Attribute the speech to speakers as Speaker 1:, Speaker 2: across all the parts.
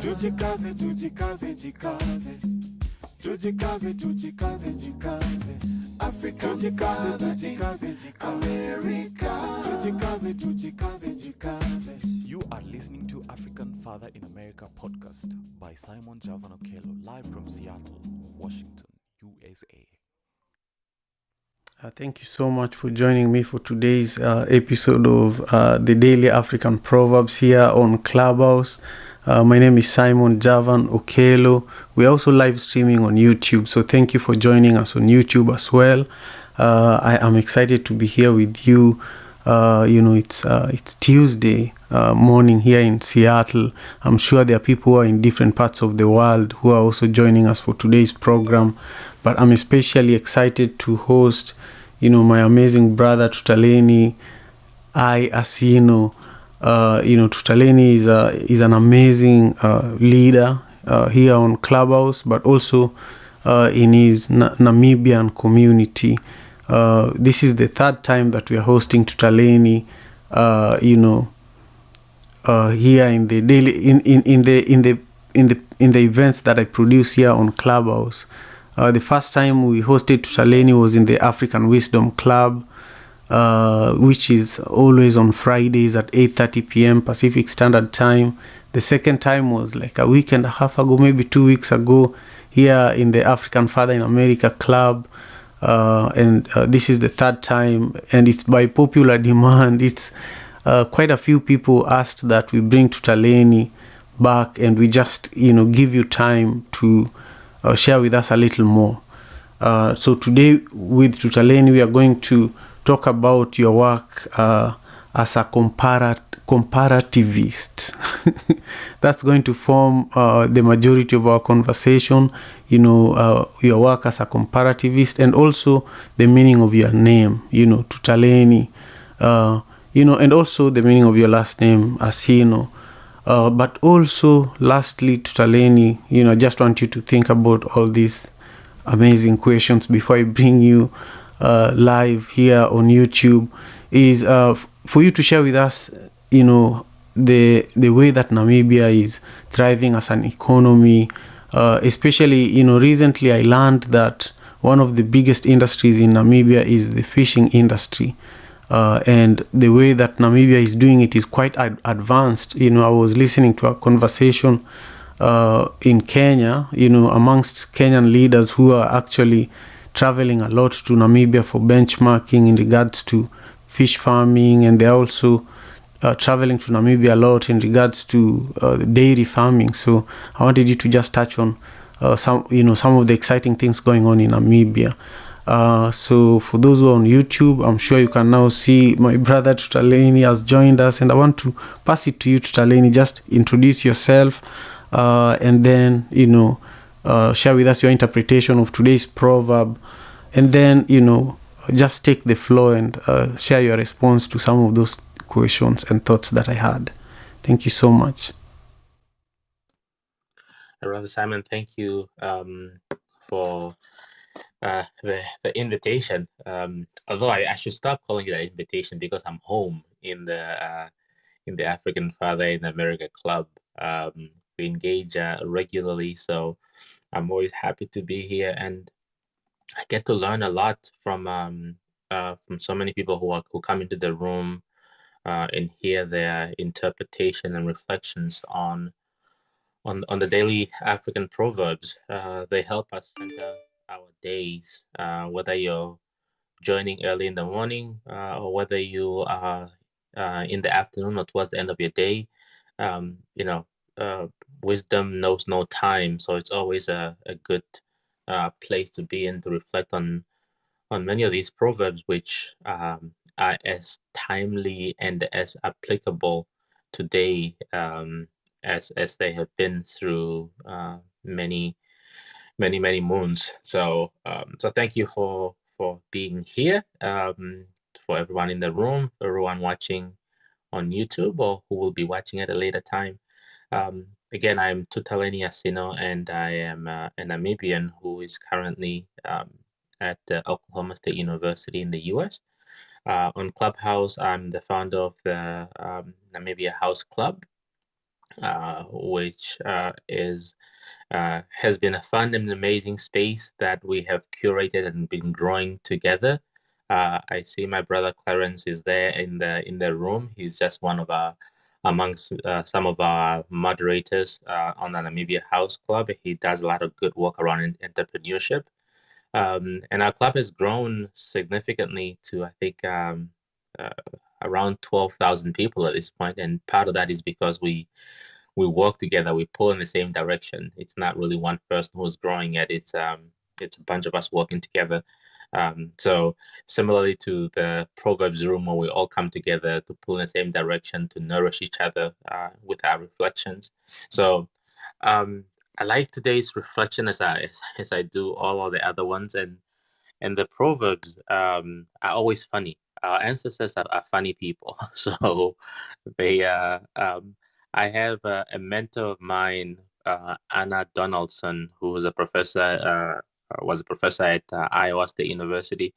Speaker 1: Tujikaze, tujikaze, jikaze. Tujikaze, tujikaze, jikaze. Africa, tujikaze, tujikaze, jikaze. America, tujikaze, tujikaze, jikaze.
Speaker 2: You are listening to African Father in America podcast by Simon Javan Okello, live from Seattle, Washington, USA.
Speaker 3: Thank you so much for joining me for today's episode of the Daily African Proverbs here on Clubhouse. My name is Simon Javan Okello. We're also live streaming on YouTube, so thank you for joining us on YouTube as well. I am excited to be here with you. It's Tuesday morning here in Seattle. I'm sure there are people who are in different parts of the world who are also joining us for today's program. But I'm especially excited to host, my amazing brother Tutaleni Asino. Tutaleni is an amazing leader here on Clubhouse, but also in his Namibian community. This is the third time that we are hosting Tutaleni, here in the daily in the events that I produce here on Clubhouse. The first time we hosted Tutaleni was in the African Wisdom Club, which is always on Fridays at 8:30 p.m. Pacific Standard Time. The second time was like a week and a half ago, maybe 2 weeks ago, here in the African Father in America Club. And this is the third time, and it's by popular demand. It's quite a few people asked that we bring Tutaleni back, and we just give you time to share with us a little more. So today with Tutaleni, we are going to talk about your work as a comparativist. That's going to form the majority of our conversation. Your work as a comparativist, and also the meaning of your name, Tutaleni, and also the meaning of your last name, Asino. But also, lastly, Tutaleni, I just want you to think about all these amazing questions before I bring you live here on YouTube. Is for you to share with us, the way that Namibia is thriving as an economy. Especially, recently I learned that one of the biggest industries in Namibia is the fishing industry. And the way that Namibia is doing it is quite advanced. I was listening to a conversation in Kenya, amongst Kenyan leaders who are actually traveling a lot to Namibia for benchmarking in regards to fish farming, and they're also traveling to Namibia a lot in regards to dairy farming. So I wanted you to just touch on some of the exciting things going on in Namibia. So for those who are on YouTube, I'm sure you can now see my brother Tutaleni has joined us, and I want to pass it to you, Tutaleni. Just introduce yourself, and then share with us your interpretation of today's proverb, and then just take the floor and share your response to some of those questions and thoughts that I had. Thank you so much.
Speaker 4: Brother Simon, thank you for the invitation. Although I should stop calling it an invitation, because I'm home in the African Father in America Club. We engage regularly, so I'm always happy to be here, and I get to learn a lot from so many people who come into the room and hear their interpretation and reflections on the daily African proverbs. They help us center our days, whether you're joining early in the morning or whether you are in the afternoon or towards the end of your day. Wisdom knows no time, so it's always a good place to be in to reflect on many of these proverbs, which are as timely and as applicable today as they have been through many moons. So thank you for being here. For everyone in the room, everyone watching on YouTube, or who will be watching at a later time. Again, I'm Tutaleni Asino, and I am a Namibian who is currently at Oklahoma State University in the US. On Clubhouse, I'm the founder of the Namibia House Club, which is has been a fun and amazing space that we have curated and been growing together. I see my brother Clarence is there in the room. He's just one of our amongst some of our moderators on the Namibia House Club. He does a lot of good work around entrepreneurship. And our club has grown significantly to, I think, uh, around 12,000 people at this point. And part of that is because we work together, we pull in the same direction. It's not really one person who's growing it. It's a bunch of us working together. So similarly to the Proverbs room where we all come together to pull in the same direction to nourish each other with our reflections. So I like today's reflection as I do all of the other ones, and the proverbs are always funny. Our ancestors are funny people, so they. I have a mentor of mine, Anna Donaldson, who was a professor at Iowa State University,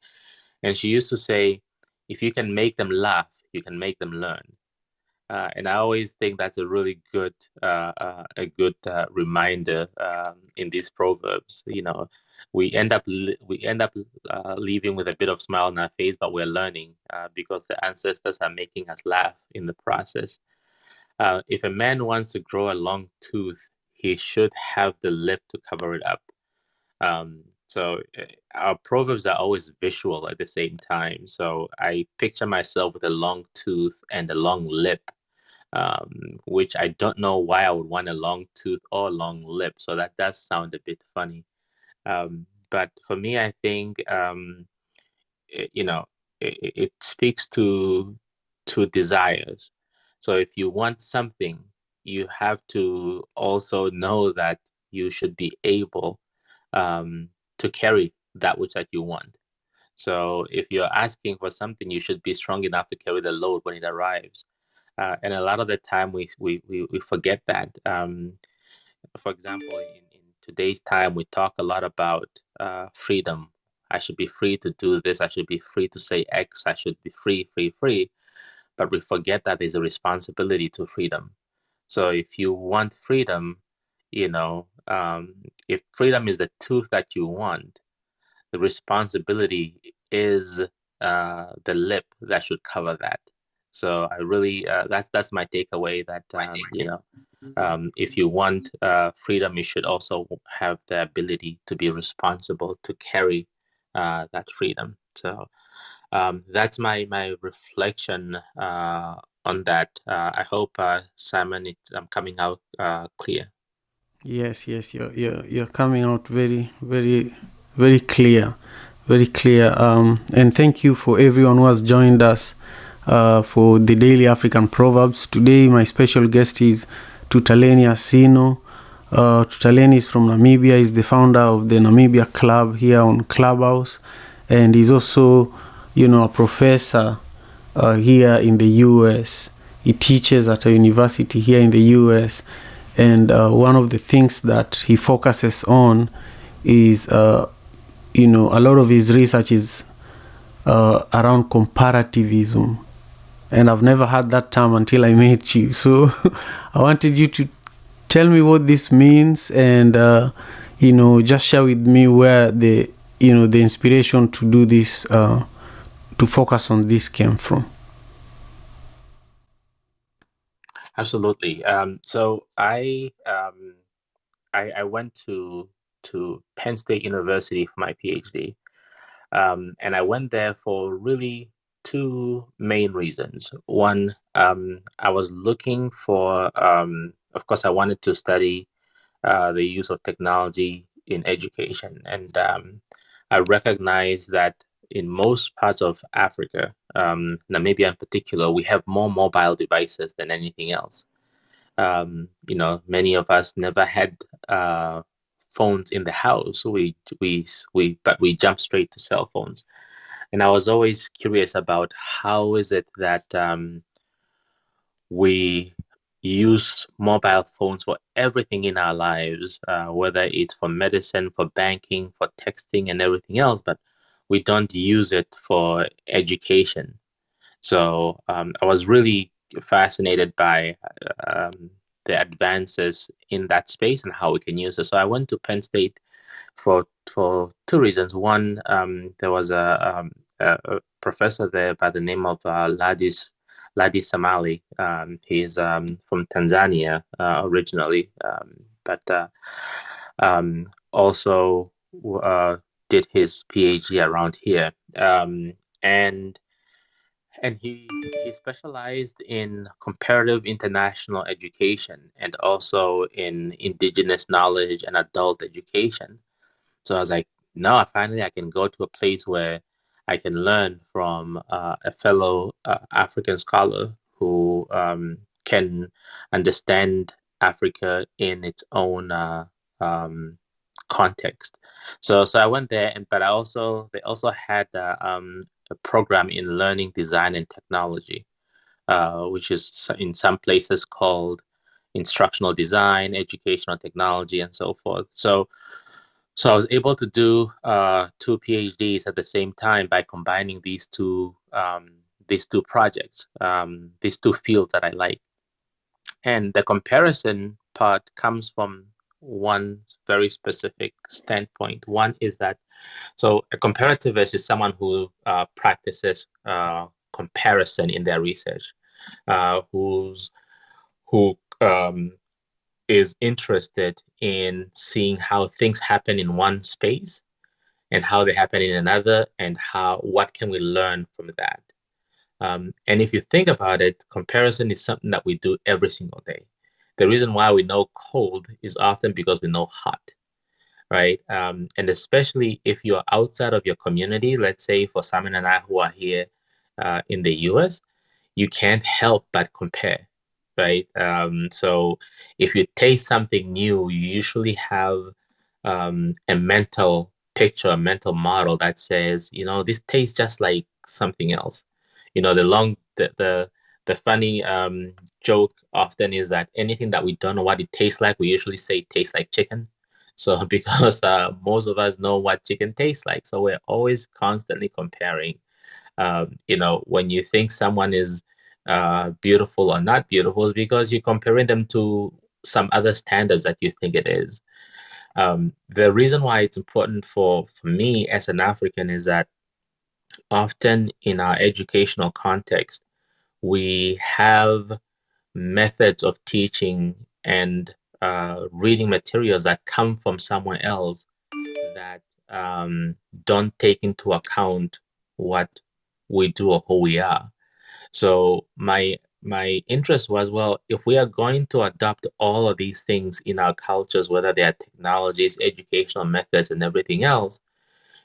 Speaker 4: and she used to say, "If you can make them laugh, you can make them learn." And I always think that's a really good reminder in these proverbs. You know, we end up leaving with a bit of smile on our face, but we're learning because the ancestors are making us laugh in the process. If a man wants to grow a long tooth, he should have the lip to cover it up. So our proverbs are always visual at the same time. So I picture myself with a long tooth and a long lip, which I don't know why I would want a long tooth or a long lip. So that does sound a bit funny. But for me, I think you know, it speaks to desires. So if you want something, you have to also know that you should be able to carry that which that you want. So if you're asking for something, you should be strong enough to carry the load when it arrives. And a lot of the time we forget that. For example, in today's time, we talk a lot about freedom. I should be free to do this. I should be free to say X. I should be free, free, free. But we forget that there's a responsibility to freedom. So if you want freedom, you know, if freedom is the tooth that you want, the responsibility is the lip that should cover that. So I really that's my takeaway that you know, if you want freedom, you should also have the ability to be responsible to carry that freedom. So that's my reflection on that. I hope Simon, I'm coming out clear.
Speaker 3: Yes, yes, you're coming out very, very, very clear, very clear. And thank you for everyone who has joined us for the Daily African Proverbs. Today, my special guest is Tutaleni Asino. Tutaleni is from Namibia. He's the founder of the Namibia Club here on Clubhouse, and he's also, a professor here in the U.S. He teaches at a university here in the U.S., and one of the things that he focuses on is, a lot of his research is around comparativism. And I've never heard that term until I met you. So I wanted you to tell me what this means and, just share with me where the inspiration to do this, to focus on this came from.
Speaker 4: Absolutely. So I went to Penn State University for my PhD, and I went there for really two main reasons. One, I was looking for, of course, I wanted to study the use of technology in education, and I recognized that in most parts of Africa, Namibia in particular, we have more mobile devices than anything else. Many of us never had phones in the house. But we jump straight to cell phones. And I was always curious about how is it that we use mobile phones for everything in our lives, whether it's for medicine, for banking, for texting, and everything else, but we don't use it for education. So I was really fascinated by the advances in that space and how we can use it. So I went to Penn State for two reasons. One, there was a professor there by the name of Ladis Samali. He's from Tanzania originally, but also did his PhD around here. And he specialized in comparative international education and also in indigenous knowledge and adult education. So I was like, no, finally I can go to a place where I can learn from a fellow African scholar who can understand Africa in its own um, context. So I went there, but they also had a program in learning design and technology, which is in some places called instructional design, educational technology, and so forth. So I was able to do two PhDs at the same time by combining these two projects, these two fields that I like. And the comparison part comes from one very specific standpoint. One is that a comparativist is someone who practices comparison in their research, who is interested in seeing how things happen in one space and how they happen in another, and what can we learn from that. And if you think about it, comparison is something that we do every single day. The reason why we know cold is often because we know hot, right? And especially if you're outside of your community, let's say for Simon and I who are here in the US, you can't help but compare, right? So if you taste something new, you usually have a mental picture, a mental model that says, this tastes just like something else. The funny joke often is that anything that we don't know what it tastes like, we usually say it tastes like chicken. So because most of us know what chicken tastes like, so we're always constantly comparing. When you think someone is beautiful or not beautiful, is because you're comparing them to some other standards that you think it is. The reason why it's important for me as an African is that often in our educational context, we have methods of teaching and reading materials that come from somewhere else that don't take into account what we do or who we are. So my interest was, well, if we are going to adopt all of these things in our cultures, whether they are technologies, educational methods, and everything else,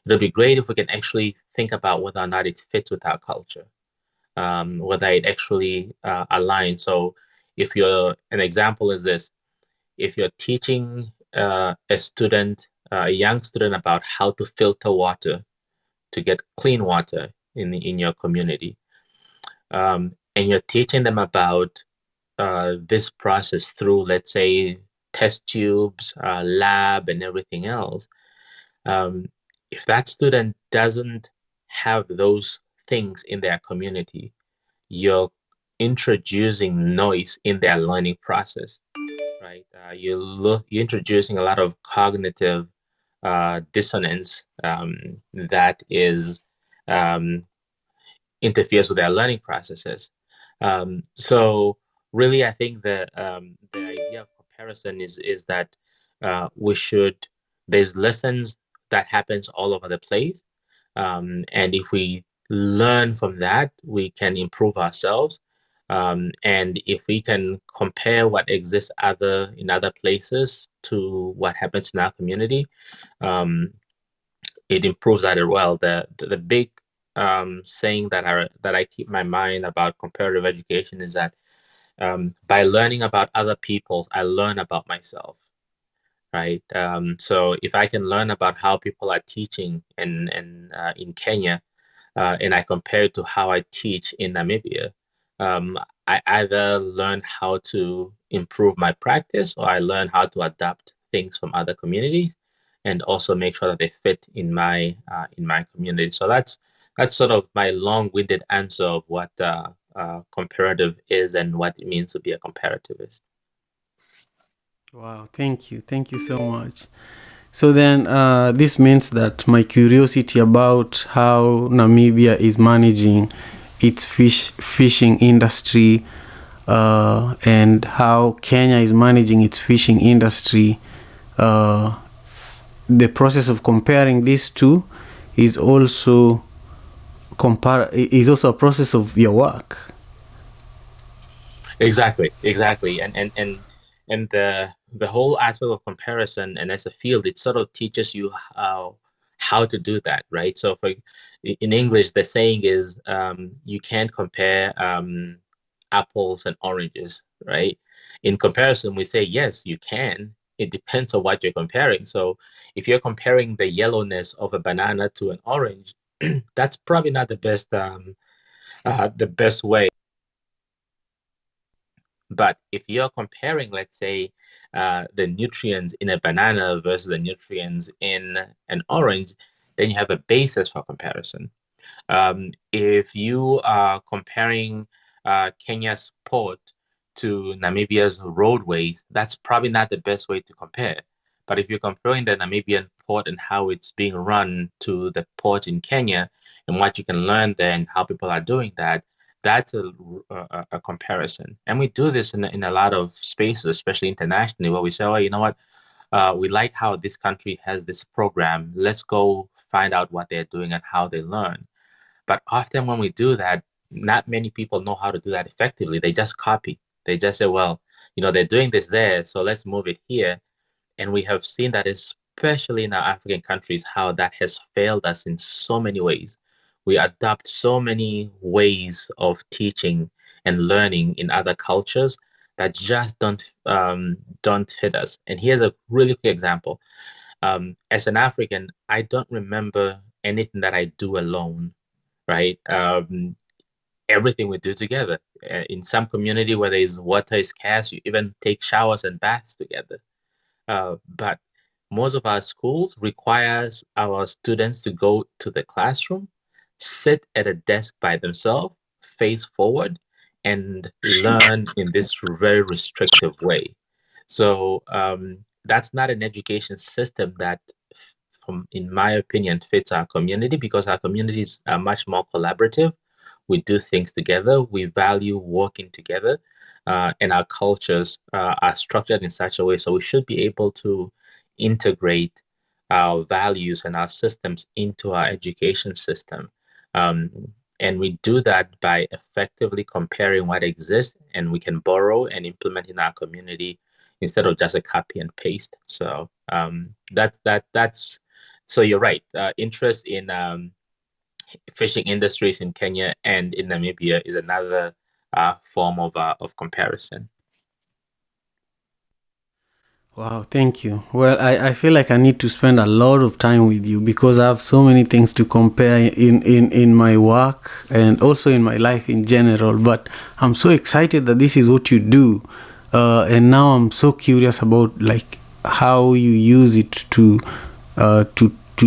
Speaker 4: it'll be great if we can actually think about whether or not it fits with our culture, whether it actually aligns. So if an example is this, if you're teaching a young student about how to filter water to get clean water in your community, and you're teaching them about this process through, let's say, test tubes, lab, and everything else, if that student doesn't have those things in their community, you're introducing noise in their learning process, right? You're introducing a lot of cognitive dissonance that is interferes with their learning processes. So really, I think the idea of comparison is that there's lessons that happens all over the place, and if we learn from that, we can improve ourselves. And if we can compare what exists in other places to what happens in our community, it improves that as well. The big saying that I keep in my mind about comparative education is that by learning about other people, I learn about myself, right? So if I can learn about how people are teaching in Kenya, and I compare it to how I teach in Namibia, I either learn how to improve my practice, or I learn how to adapt things from other communities and also make sure that they fit in my community. So that's sort of my long-winded answer of what comparative is and what it means to be a comparativist.
Speaker 3: Wow, thank you so much. So then, this means that my curiosity about how Namibia is managing its fishing industry, and how Kenya is managing its fishing industry, uh, the process of comparing these two is also is also a process of your work.
Speaker 4: Exactly, and the whole aspect of comparison, and as a field, it sort of teaches you how to do that, right? So, in English, the saying is, you can't compare apples and oranges, right? In comparison, we say yes, you can. It depends on what you're comparing. So, if you're comparing the yellowness of a banana to an orange, that's probably not the best way. But if you're comparing, let's say, the nutrients in a banana versus the nutrients in an orange, then you have a basis for comparison. If you are comparing Kenya's port to Namibia's roadways, that's probably not the best way to compare. But if you're comparing the Namibian port and how it's being run to the port in Kenya and what you can learn there and how people are doing that, that's a comparison. And we do this in a lot of spaces, especially internationally, where we say, oh, you know what? We like how this country has this program. Let's go find out what they're doing and how they learn. But often when we do that, not many people know how to do that effectively. They just copy. They just say, well, they're doing this there, so let's move it here. And we have seen that, especially in our African countries, how that has failed us in so many ways. We adopt so many ways of teaching and learning in other cultures that just don't fit us. And here's a really quick example. As an African, I don't remember anything that I do alone, right? Everything we do together. In some community where there is water is scarce, you even take showers and baths together. But most of our schools requires our students to go to the classroom, sit at a desk by themselves, face forward, and learn in this very restrictive way. So that's not an education system that, in my opinion, fits our community, because our communities are much more collaborative. We do things together. We value working together, and our cultures are structured in such a way. So we should be able to integrate our values and our systems into our education system. Um, and we do that by effectively comparing what exists and we can borrow and implement in our community instead of just a copy and paste. So that's so you're right. Interest in fishing industries in Kenya and in Namibia is another form of comparison.
Speaker 3: Wow, thank you. Well, I feel like I need to spend a lot of time with you because I have so many things to compare in my work and also in my life in general. But I'm so excited that this is what you do. And now I'm so curious about like how you use it to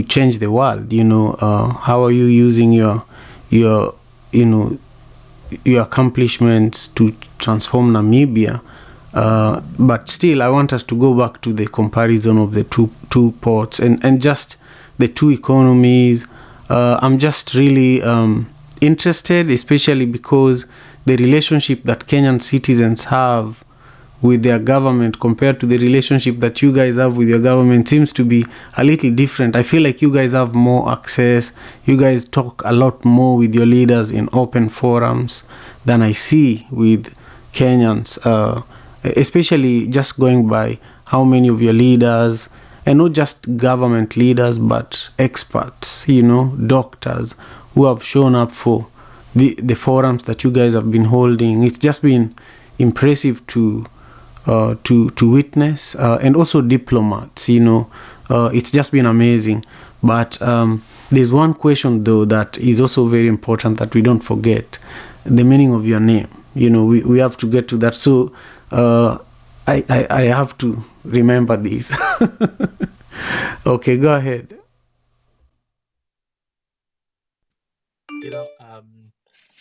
Speaker 3: change the world. How are you using your you know your accomplishments to transform Namibia? But still, I want us to go back to the comparison of the two ports and just the two economies. I'm just really interested, especially because the relationship that Kenyan citizens have with their government compared to the relationship that you guys have with your government seems to be a little different. I feel like you guys have more access. You guys talk a lot more with your leaders in open forums than I see with Kenyans, especially just going by how many of your leaders, and not just government leaders, but experts, doctors who have shown up for the forums that you guys have been holding. It's just been impressive to witness, and also diplomats. It's just been amazing. But there's one question though that is also very important that we don't forget: the meaning of your name. We have to get to that. So I have to remember this. Okay, go ahead.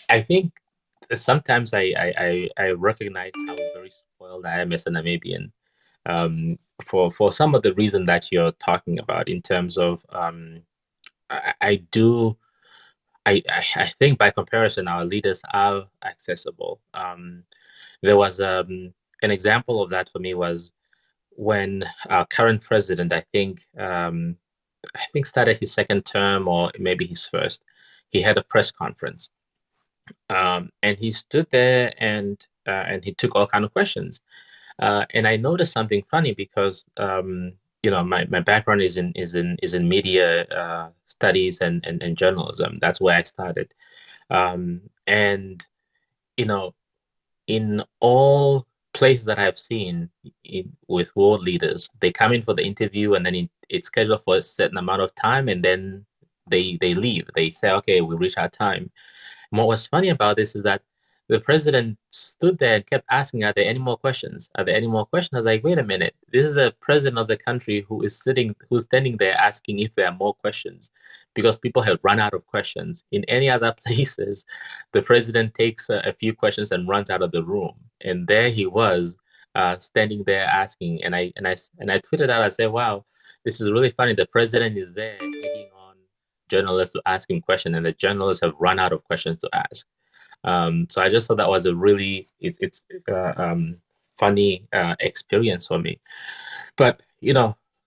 Speaker 4: I think sometimes I recognize how very spoiled I am as a Namibian. for some of the reason that you're talking about in terms of I do I think by comparison our leaders are accessible. There was an example of that for me was when our current president, I think started his second term or maybe his first. He had a press conference, and he stood there and he took all kind of questions. And I noticed something funny because my background is in media studies and journalism. That's where I started. And you know, in all places that I've seen with world leaders, they come in for the interview and then it's scheduled for a certain amount of time, and then they leave. They say, "Okay, we reach our time." And what was funny about this is that the president stood there and kept asking, "Are there any more questions? Are there any more questions?" I was like, "Wait a minute! This is the president of the country who's standing there asking if there are more questions, because people have run out of questions. In any other places, the president takes a few questions and runs out of the room, and there he was, standing there asking." And I tweeted out, I said, "Wow, this is really funny. The president is there egging on journalists to ask him questions, and the journalists have run out of questions to ask." So I just thought that was a really it's funny experience for me. But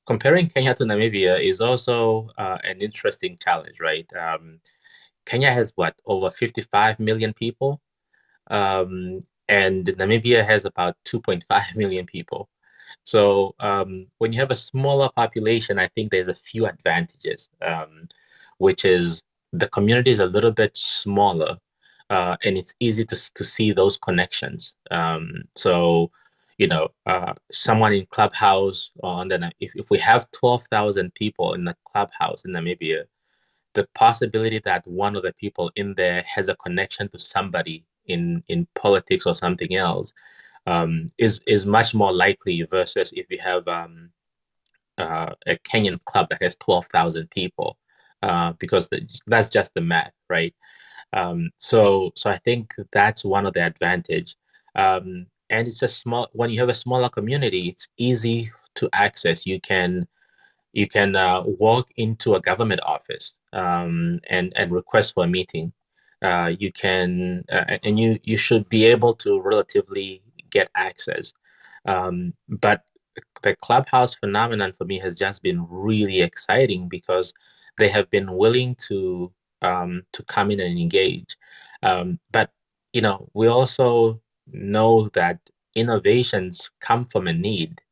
Speaker 4: comparing Kenya to Namibia is also an interesting challenge, right? Kenya has what, over 55 million people, and Namibia has about 2.5 million people. So when you have a smaller population, I think there's a few advantages, which is the community is a little bit smaller, and it's easy to see those connections. So, someone in Clubhouse, if we have 12,000 people in the Clubhouse in Namibia, the possibility that one of the people in there has a connection to somebody in politics or something else is much more likely versus if you have a Kenyan club that has 12,000 people, because that's just the math, right? So I think that's one of the advantage. And it's when you have a smaller community, it's easy to access. You can walk into a government office and request for a meeting. You can and you should be able to relatively get access. But the Clubhouse phenomenon for me has just been really exciting because they have been willing to come in and engage. But we also know that innovations come from a need.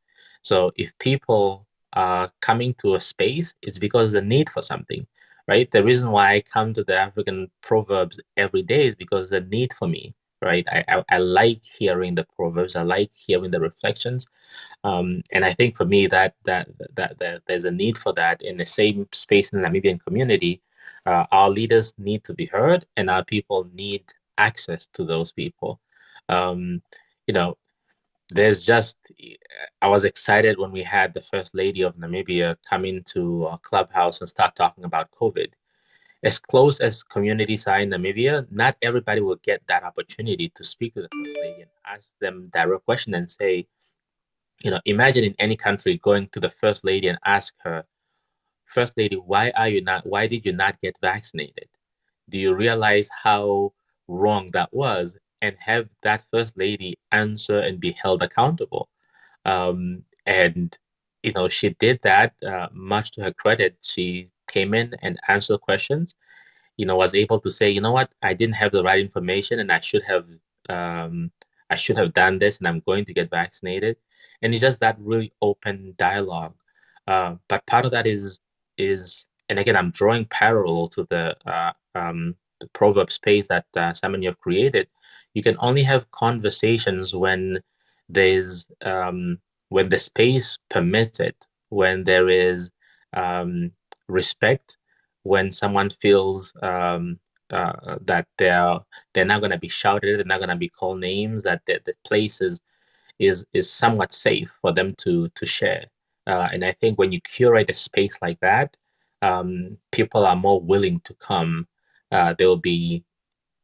Speaker 4: So if people are coming to a space, it's because there's a need for something, right? The reason why I come to the African proverbs every day is because there's a need for me, right? I like hearing the proverbs. I like hearing the reflections. And I think for me that there's a need for that in the same space in the Namibian community. Our leaders need to be heard, and our people need access to those people. You know, there's just I was excited when we had the First Lady of Namibia come into our Clubhouse and start talking about COVID. As close as communities are in Namibia, not everybody will get that opportunity to speak to the First Lady and ask them direct question and say, imagine in any country going to the First Lady and ask her, "First Lady, why did you not get vaccinated? Do you realize how wrong that was?" And have that First Lady answer and be held accountable. And she did that. Much to her credit, she came in and answered questions. Was able to say, "You know what? I didn't have the right information, and I should have done this, and I'm going to get vaccinated." And it's just that really open dialogue. But part of that is, and again, I'm drawing parallel to the proverb space that Simon, you have created. You can only have conversations when there's when the space permits it, when there is respect, when someone feels that they're not going to be shouted, they're not going to be called names, that the place is somewhat safe for them to share. And I think when you curate a space like that, people are more willing to come. They'll be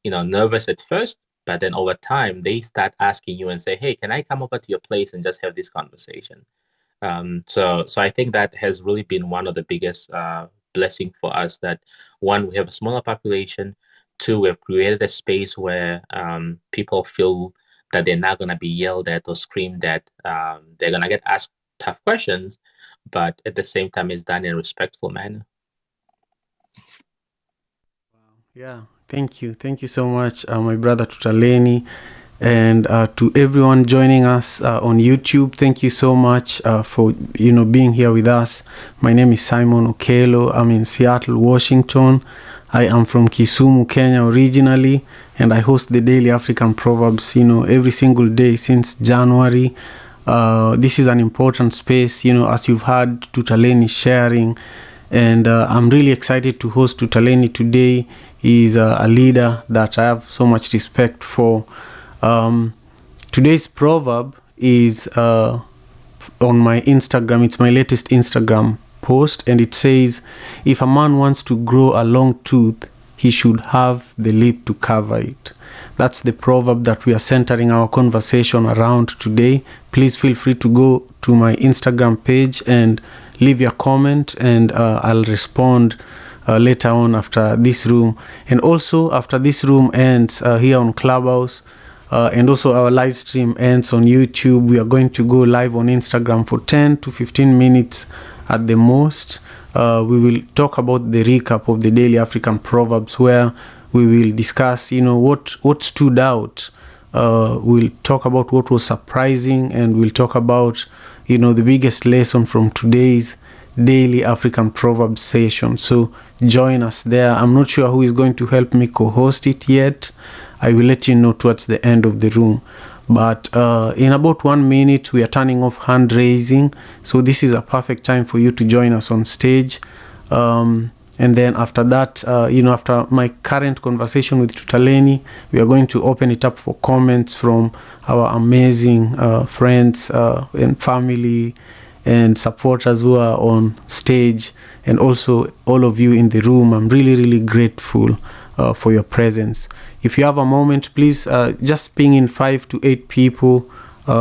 Speaker 4: nervous at first, but then over time they start asking you and say, hey, can I come over to your place and just have this conversation? So I think that has really been one of the biggest blessing for us, that one, we have a smaller population. Two, we have created a space where people feel that they're not going to be yelled at or screamed at. They're going to get asked tough questions, but at the same time, it's done in a respectful manner.
Speaker 3: Yeah, thank you. Thank you so much, my brother Tutaleni, and to everyone joining us on YouTube. Thank you so much for being here with us. My name is Simon Okelo. I'm in Seattle, Washington. I am from Kisumu, Kenya originally, and I host the Daily African Proverbs, every single day since January. This is an important space, as you've heard Tutaleni sharing. And I'm really excited to host Tutaleni today. He's a leader that I have so much respect for. Today's proverb is on my Instagram. It's my latest Instagram post, and it says, if a man wants to grow a long tooth, he should have the lip to cover it. That's the proverb that we are centering our conversation around today. Please feel free to go to my Instagram page and leave your comment, and I'll respond later on after this room. And also after this room ends here on Clubhouse, and also our live stream ends on YouTube, we are going to go live on Instagram for 10 to 15 minutes at the most. We will talk about the recap of the Daily African Proverbs, where we will discuss, what stood out. We'll talk about what was surprising, and we'll talk about, the biggest lesson from today's Daily African Proverbs session. So join us there. I'm not sure who is going to help me co-host it yet. I will let you know towards the end of the room. But in about 1 minute, we are turning off hand raising. So this is a perfect time for you to join us on stage. And then after that, after my current conversation with Tutaleni, we are going to open it up for comments from our amazing friends and family and supporters who are on stage, and also all of you in the room. I'm really, really grateful for your presence. If you have a moment, please just ping in 5 to 8 people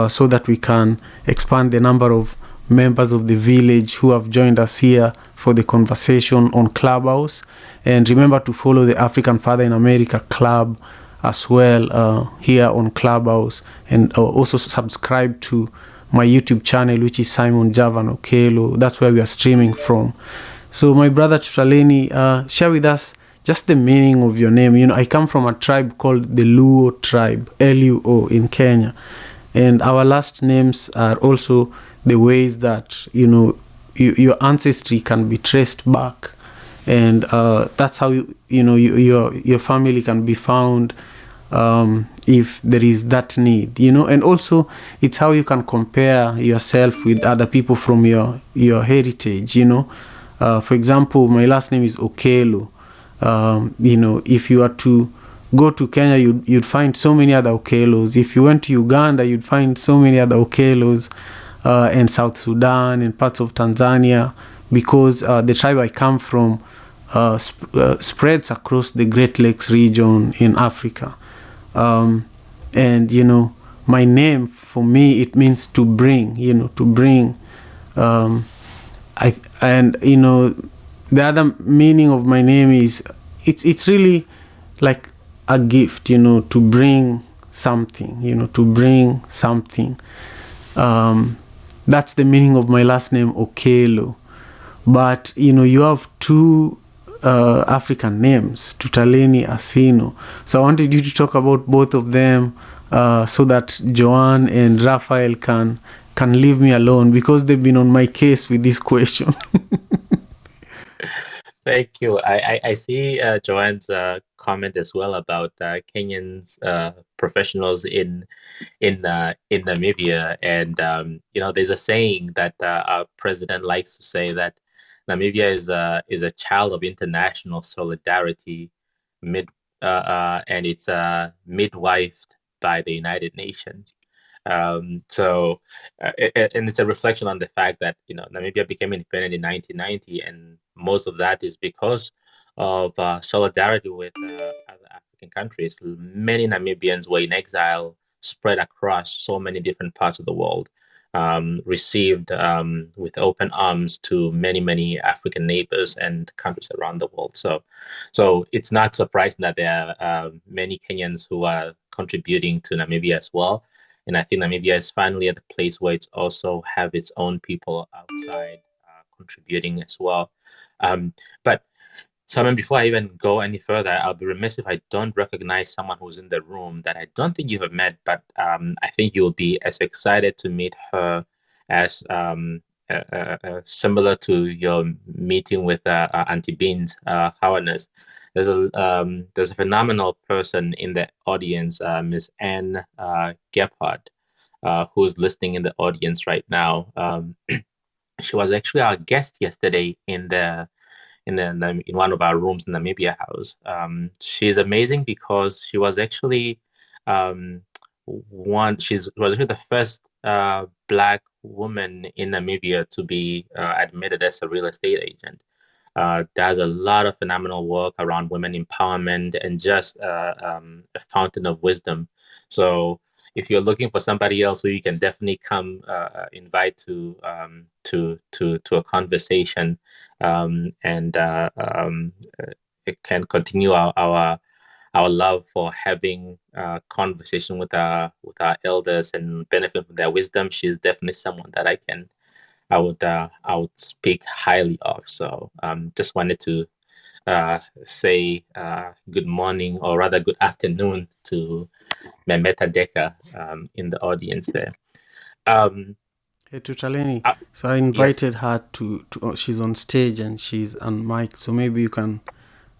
Speaker 3: so that we can expand the number of members of the village who have joined us here for the conversation on Clubhouse. And remember to follow the African Father in America Club as well here on Clubhouse, and also subscribe to my YouTube channel, which is Simon Javan Okelo. That's where we are streaming from. So my brother Tutaleni, share with us just the meaning of your name. I come from a tribe called the Luo tribe, Luo, in Kenya. And our last names are also the ways that, your ancestry can be traced back. And that's how, your family can be found if there is that need, And also, it's how you can compare yourself with other people from your heritage, For example, my last name is Okelo. If you are to go to Kenya, you'd find so many other Okelos. If you went to Uganda, you'd find so many other Okelos, and South Sudan and parts of Tanzania, because the tribe I come from spreads across the Great Lakes region in Africa. And, my name, for me, it means to bring, to bring. The other meaning of my name is it's really like a gift, to bring something, to bring something. That's the meaning of my last name, Okelo. But, you have two African names, Tutaleni, Asino. So I wanted you to talk about both of them so that Joanne and Raphael can leave me alone, because they've been on my case with this question.
Speaker 4: Thank you. I see Joanne's comment as well about Kenyans professionals in Namibia, and there's a saying that our president likes to say, that Namibia is a child of international solidarity, and it's midwifed by the United Nations. And it's a reflection on the fact that Namibia became independent in 1990, and most of that is because of solidarity with other African African countries. Many Namibians were in exile, spread across so many different parts of the world, received with open arms to many, many African neighbors and countries around the world. So it's not surprising that there are many Kenyans who are contributing to Namibia as well. And I think Namibia is finally at the place where it's also have its own people outside contributing as well. But Simon, before I even go any further, I'll be remiss if I don't recognize someone who's in the room that I don't think you have met, but I think you'll be as excited to meet her as similar to your meeting with Auntie Beans, Howardness. There's a phenomenal person in the audience, Miss Anne Gephardt, who's listening in the audience right now. She was actually our guest yesterday in one of our rooms in the Namibia house. She's amazing because she was actually she was actually the first Black woman in Namibia to be admitted as a real estate agent. Does a lot of phenomenal work around women empowerment and just a fountain of wisdom. So if you're looking for somebody else who you can definitely come invite to a conversation, and it can continue our love for having conversation with our elders and benefit from their wisdom, she's definitely someone that I would speak highly of. So just wanted to say good morning, or rather good afternoon, to Memeta Deka in the audience there.
Speaker 3: Hey, Tutaleni.
Speaker 4: Uh,
Speaker 3: So I invited her to she's on stage and she's on mic. So maybe you can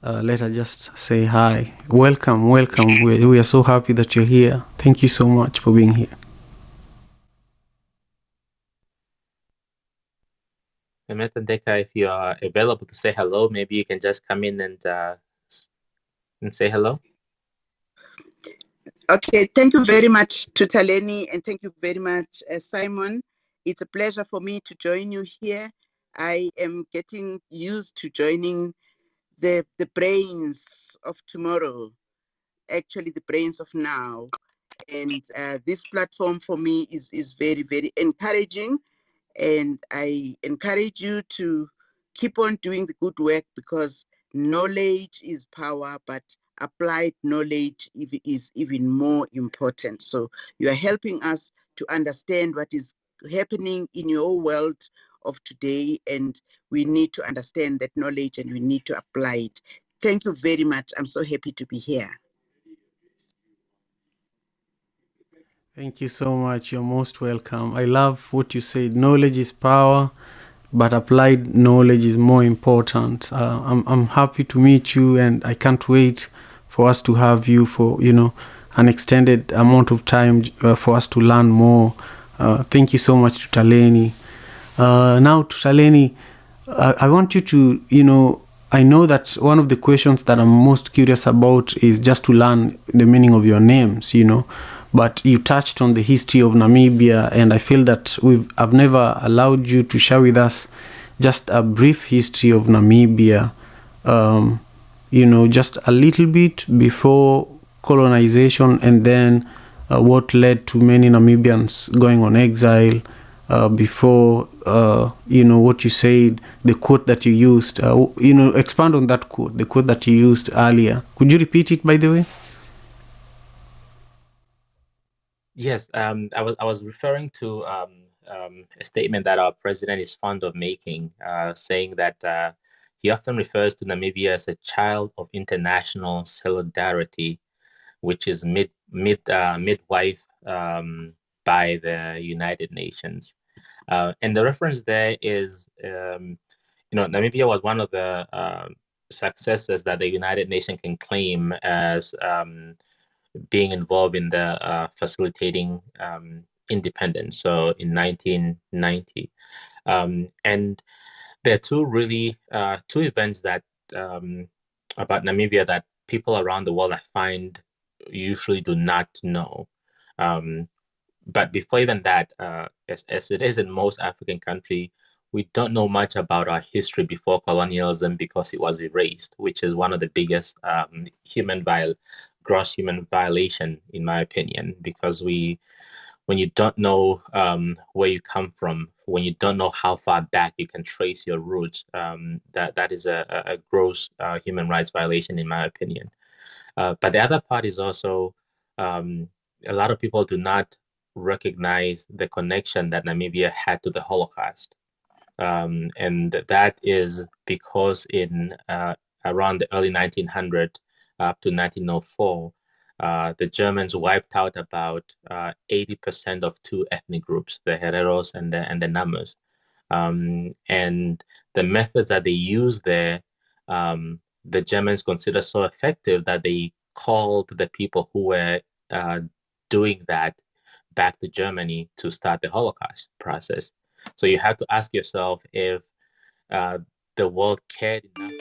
Speaker 3: let her just say hi. Welcome. We are so happy that you're here. Thank you so much for being here.
Speaker 4: Memeta Deka, if you are available to say hello, maybe you can just come in and say hello.
Speaker 5: Okay, thank you very much, Tutaleni, and thank you very much, Simon. It's a pleasure for me to join you here. I am getting used to joining the brains of tomorrow, actually the brains of now. And this platform for me is very, very encouraging. And I encourage you to keep on doing the good work, because knowledge is power, but applied knowledge is even more important. So you are helping us to understand what is happening in your world of today, and we need to understand that knowledge and we need to apply it. Thank you very much. I'm so happy to be here.
Speaker 3: Thank you so much. You're most welcome. I love what you said. Knowledge is power, but applied knowledge is more important. I'm happy to meet you, and I can't wait for us to have you for an extended amount of time for us to learn more. Thank you so much, Tutaleni. Now, Tutaleni, I want you to I know that one of the questions that I'm most curious about is just to learn the meaning of your names, but you touched on the history of Namibia, and I feel that I've never allowed you to share with us just a brief history of Namibia, just a little bit before colonization, and then what led to many Namibians going on exile, before, what you said, the quote that you used, expand on that quote, the quote that you used earlier. Could you repeat it, by the way?
Speaker 4: Yes, I was referring to a statement that our president is fond of making, saying that he often refers to Namibia as a child of international solidarity, which is midwife by the United Nations. And the reference there is, Namibia was one of the successes that the United Nations can claim as being involved in the facilitating independence. So in 1990, and there are two events that about Namibia that people around the world I find usually do not know. But before even that, as it is in most African countries, we don't know much about our history before colonialism because it was erased, which is one of the biggest human gross human violation, in my opinion, because when you don't know where you come from, when you don't know how far back you can trace your roots, that is a gross human rights violation, in my opinion. But the other part is also a lot of people do not recognize the connection that Namibia had to the Holocaust. And that is because in around the early 1900s up to 1904, the Germans wiped out about 80% of two ethnic groups, the Hereros and the Namas. And the methods that they used there, the Germans considered so effective that they called the people who were doing that back to Germany to start the Holocaust process. So you have to ask yourself if the world cared enough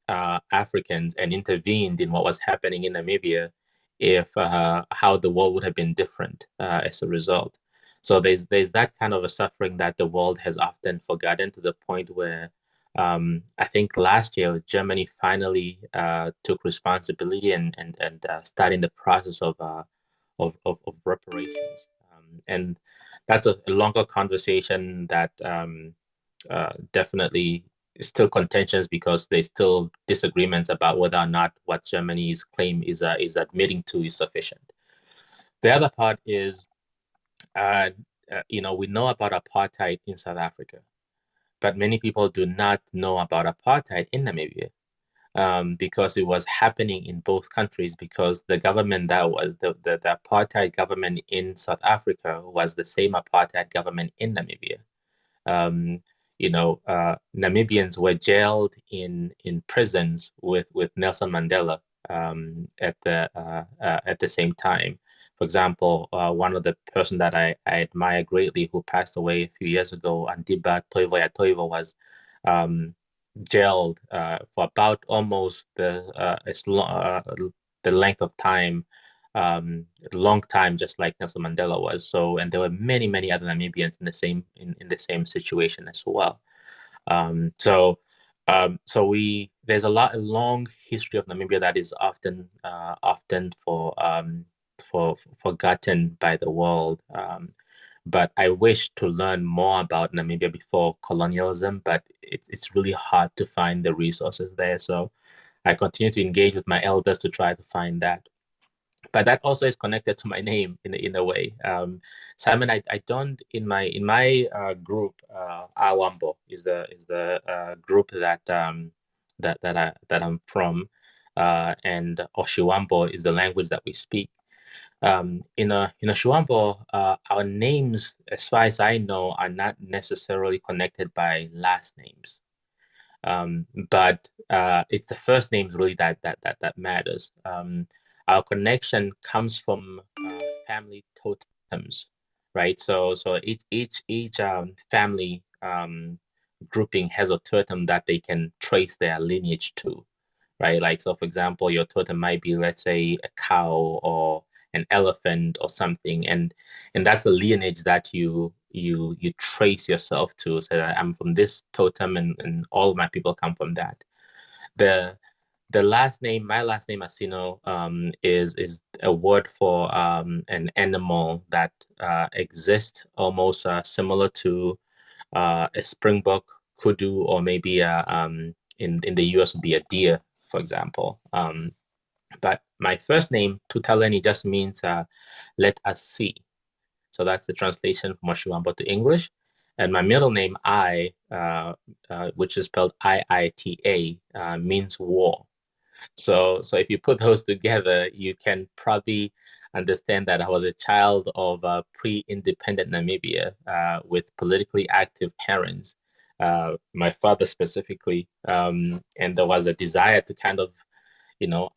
Speaker 4: about Africans and intervened in what was happening in Namibia, if how the world would have been different as a result. So there's that kind of a suffering that the world has often forgotten, to the point where I think last year Germany finally took responsibility and starting the process of reparations. And that's a longer conversation that definitely is still contentious, because there's still disagreements about whether or not what Germany's claim is admitting to is sufficient. The other part is, we know about apartheid in South Africa, but many people do not know about apartheid in Namibia. Because it was happening in both countries, because the government that was the apartheid government in South Africa was the same apartheid government in Namibia. Namibians were jailed in prisons with Nelson Mandela at the same time. For example, one of the person that I admire greatly, who passed away a few years ago, Andiba Toivoya Toivo, was jailed for about almost the length of time, a long time, just like Nelson Mandela was. So, and there were many other Namibians in the same situation as well. So there's a long history of Namibia that is often forgotten by the world. But I wish to learn more about Namibia before colonialism, but it's really hard to find the resources there. So I continue to engage with my elders to try to find that. But that also is connected to my name in a way. Simon, I don't, in my group, Awambo is the group that I'm from, and Oshiwambo is the language that we speak. In a Shuambo, our names, as far as I know, are not necessarily connected by last names. But it's the first names really that matters. Our connection comes from family totems, right? So each family grouping has a totem that they can trace their lineage to, right? Like, so for example, your totem might be, let's say, a cow or an elephant or something, and that's the lineage that you trace yourself to. So that I'm from this totem, and all of my people come from that. The last name, my last name, Asino, is a word for an animal that exists almost similar to a springbok, kudu, or maybe in the US would be a deer, for example. But my first name, Tutaleni, just means let us see. So that's the translation from Oshiwambo to English. And my middle name, which is spelled IITA, means war. So if you put those together, you can probably understand that I was a child of pre-independent Namibia with politically active parents, my father specifically. And there was a desire to kind of,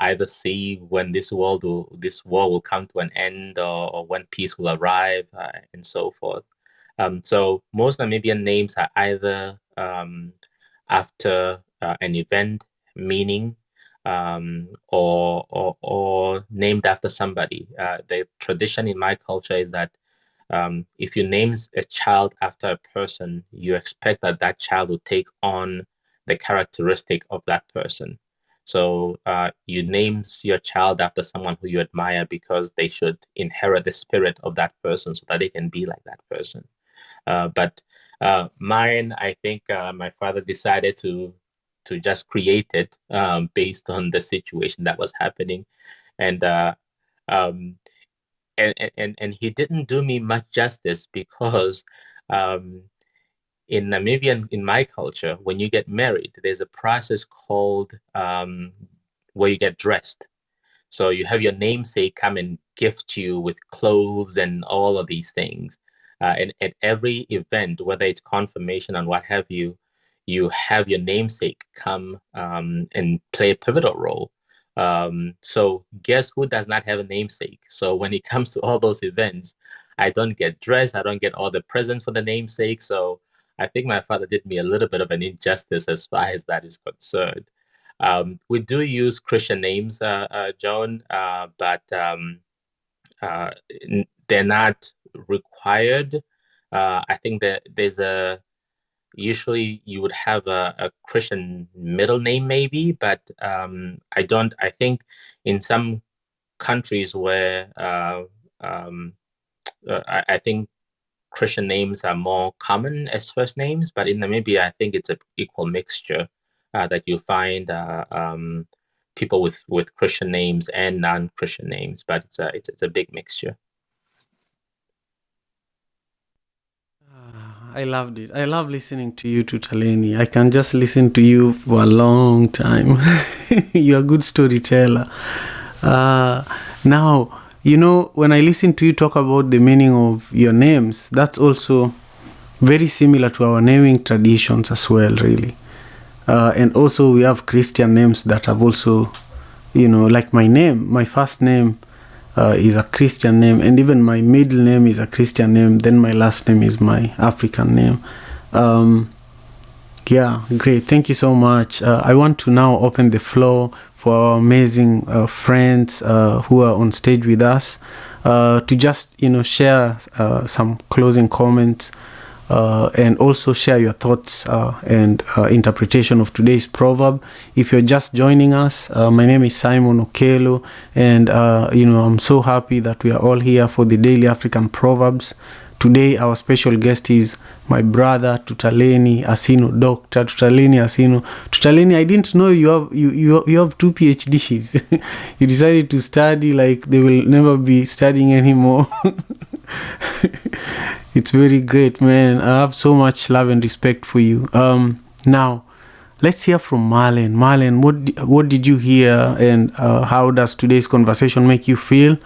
Speaker 4: either see when this war will come to an end, or when peace will arrive, and so forth. So most Namibian names are either after an event, meaning, or named after somebody. The tradition in my culture is that if you name a child after a person, you expect that child will take on the characteristic of that person. So you name your child after someone who you admire because they should inherit the spirit of that person so that they can be like that person. But mine, I think my father decided to just create it based on the situation that was happening, and um, and he didn't do me much justice because in Namibian, in my culture, when you get married, there's a process called where you get dressed. So you have your namesake come and gift you with clothes and all of these things. And at every event, whether it's confirmation and what have you, you have your namesake come and play a pivotal role. So guess who does not have a namesake? So when it comes to all those events, I don't get dressed, I don't get all the presents for the namesake. So I think my father did me a little bit of an injustice as far as that is concerned. We do use Christian names, Joan, but they're not required. I think that usually you would have a Christian middle name maybe, but I think in some countries where I think Christian names are more common as first names, but in Namibia, I think it's an equal mixture that you find people with Christian names and non-Christian names, but it's a big mixture.
Speaker 3: I loved it. I love listening to you, Tutaleni. I can just listen to you for a long time. You're a good storyteller. Now, when I listen to you talk about the meaning of your names, that's also very similar to our naming traditions as well, really. And also we have Christian names that have also, like my name, my first name is a Christian name, and even my middle name is a Christian name. Then my last name is my African name. Yeah, great. Thank you so much. I want to now open the floor for our amazing friends who are on stage with us to just, share some closing comments and also share your thoughts and interpretation of today's proverb. If you're just joining us, my name is Simon Okelo, and I'm so happy that we are all here for the Daily African Proverbs. Today, our special guest is my brother Tutaleni Asino, Dr. Tutaleni Asino. Tutaleni, I didn't know you have 2 PhDs. You decided to study like they will never be studying anymore. It's very great, man. I have so much love and respect for you. Now, let's hear from Marlon. Marlon, what did you hear, and how does today's conversation make you feel?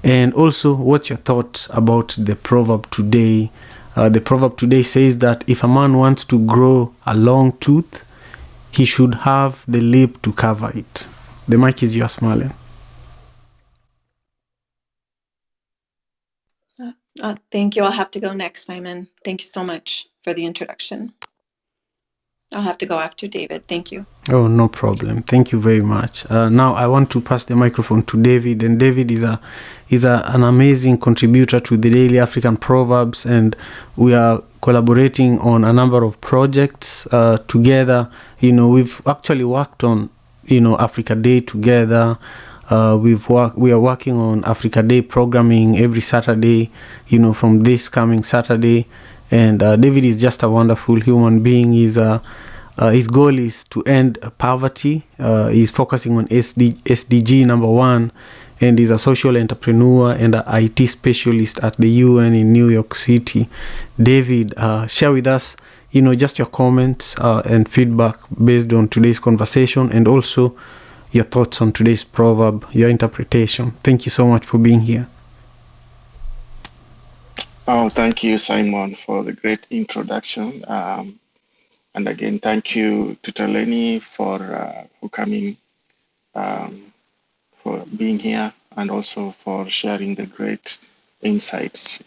Speaker 3: And also, what's your thought about the proverb today? The proverb today says that if a man wants to grow a long tooth, he should have the lip to cover it. The mic is yours, Marlon.
Speaker 6: Thank you. I'll have to go next, Simon. Thank you so much for the introduction. I'll have to go after David. Thank you.
Speaker 3: Oh, no problem. Thank you very much. Now I want to pass the microphone to David, and David is an amazing contributor to the Daily African Proverbs, and we are collaborating on a number of projects together. We've actually worked on Africa Day together. We are working on Africa Day programming every Saturday, from this coming Saturday. And David is just a wonderful human being. His goal is to end poverty. He's focusing on SDG number 1, and he's a social entrepreneur and an IT specialist at the UN in New York City. David, share with us, just your comments and feedback based on today's conversation, and also your thoughts on today's proverb, your interpretation. Thank you so much for being here.
Speaker 7: Oh, thank you, Simon, for the great introduction. And again, thank you to Tutaleni for coming, for being here, and also for sharing the great insights.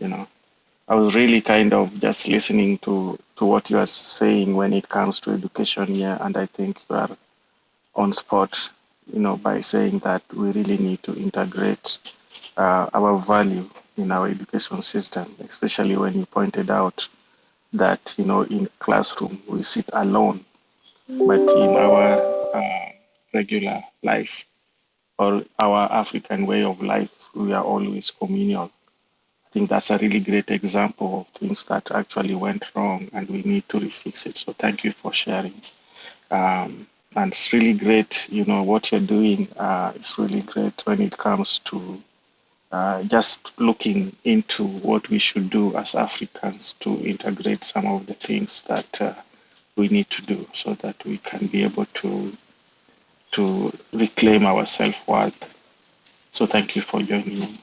Speaker 7: I was really kind of just listening to what you are saying when it comes to education here, and I think you are on spot, by saying that we really need to integrate our value in our education system, especially when you pointed out that, in classroom we sit alone, but in our regular life or our African way of life. We are always communal. I think that's a really great example of things that actually went wrong and we need to refix it. So thank you for sharing. And it's really great, what you're doing is really great when it comes to just looking into what we should do as Africans to integrate some of the things that we need to do so that we can be able to reclaim our self-worth. So thank you for joining me.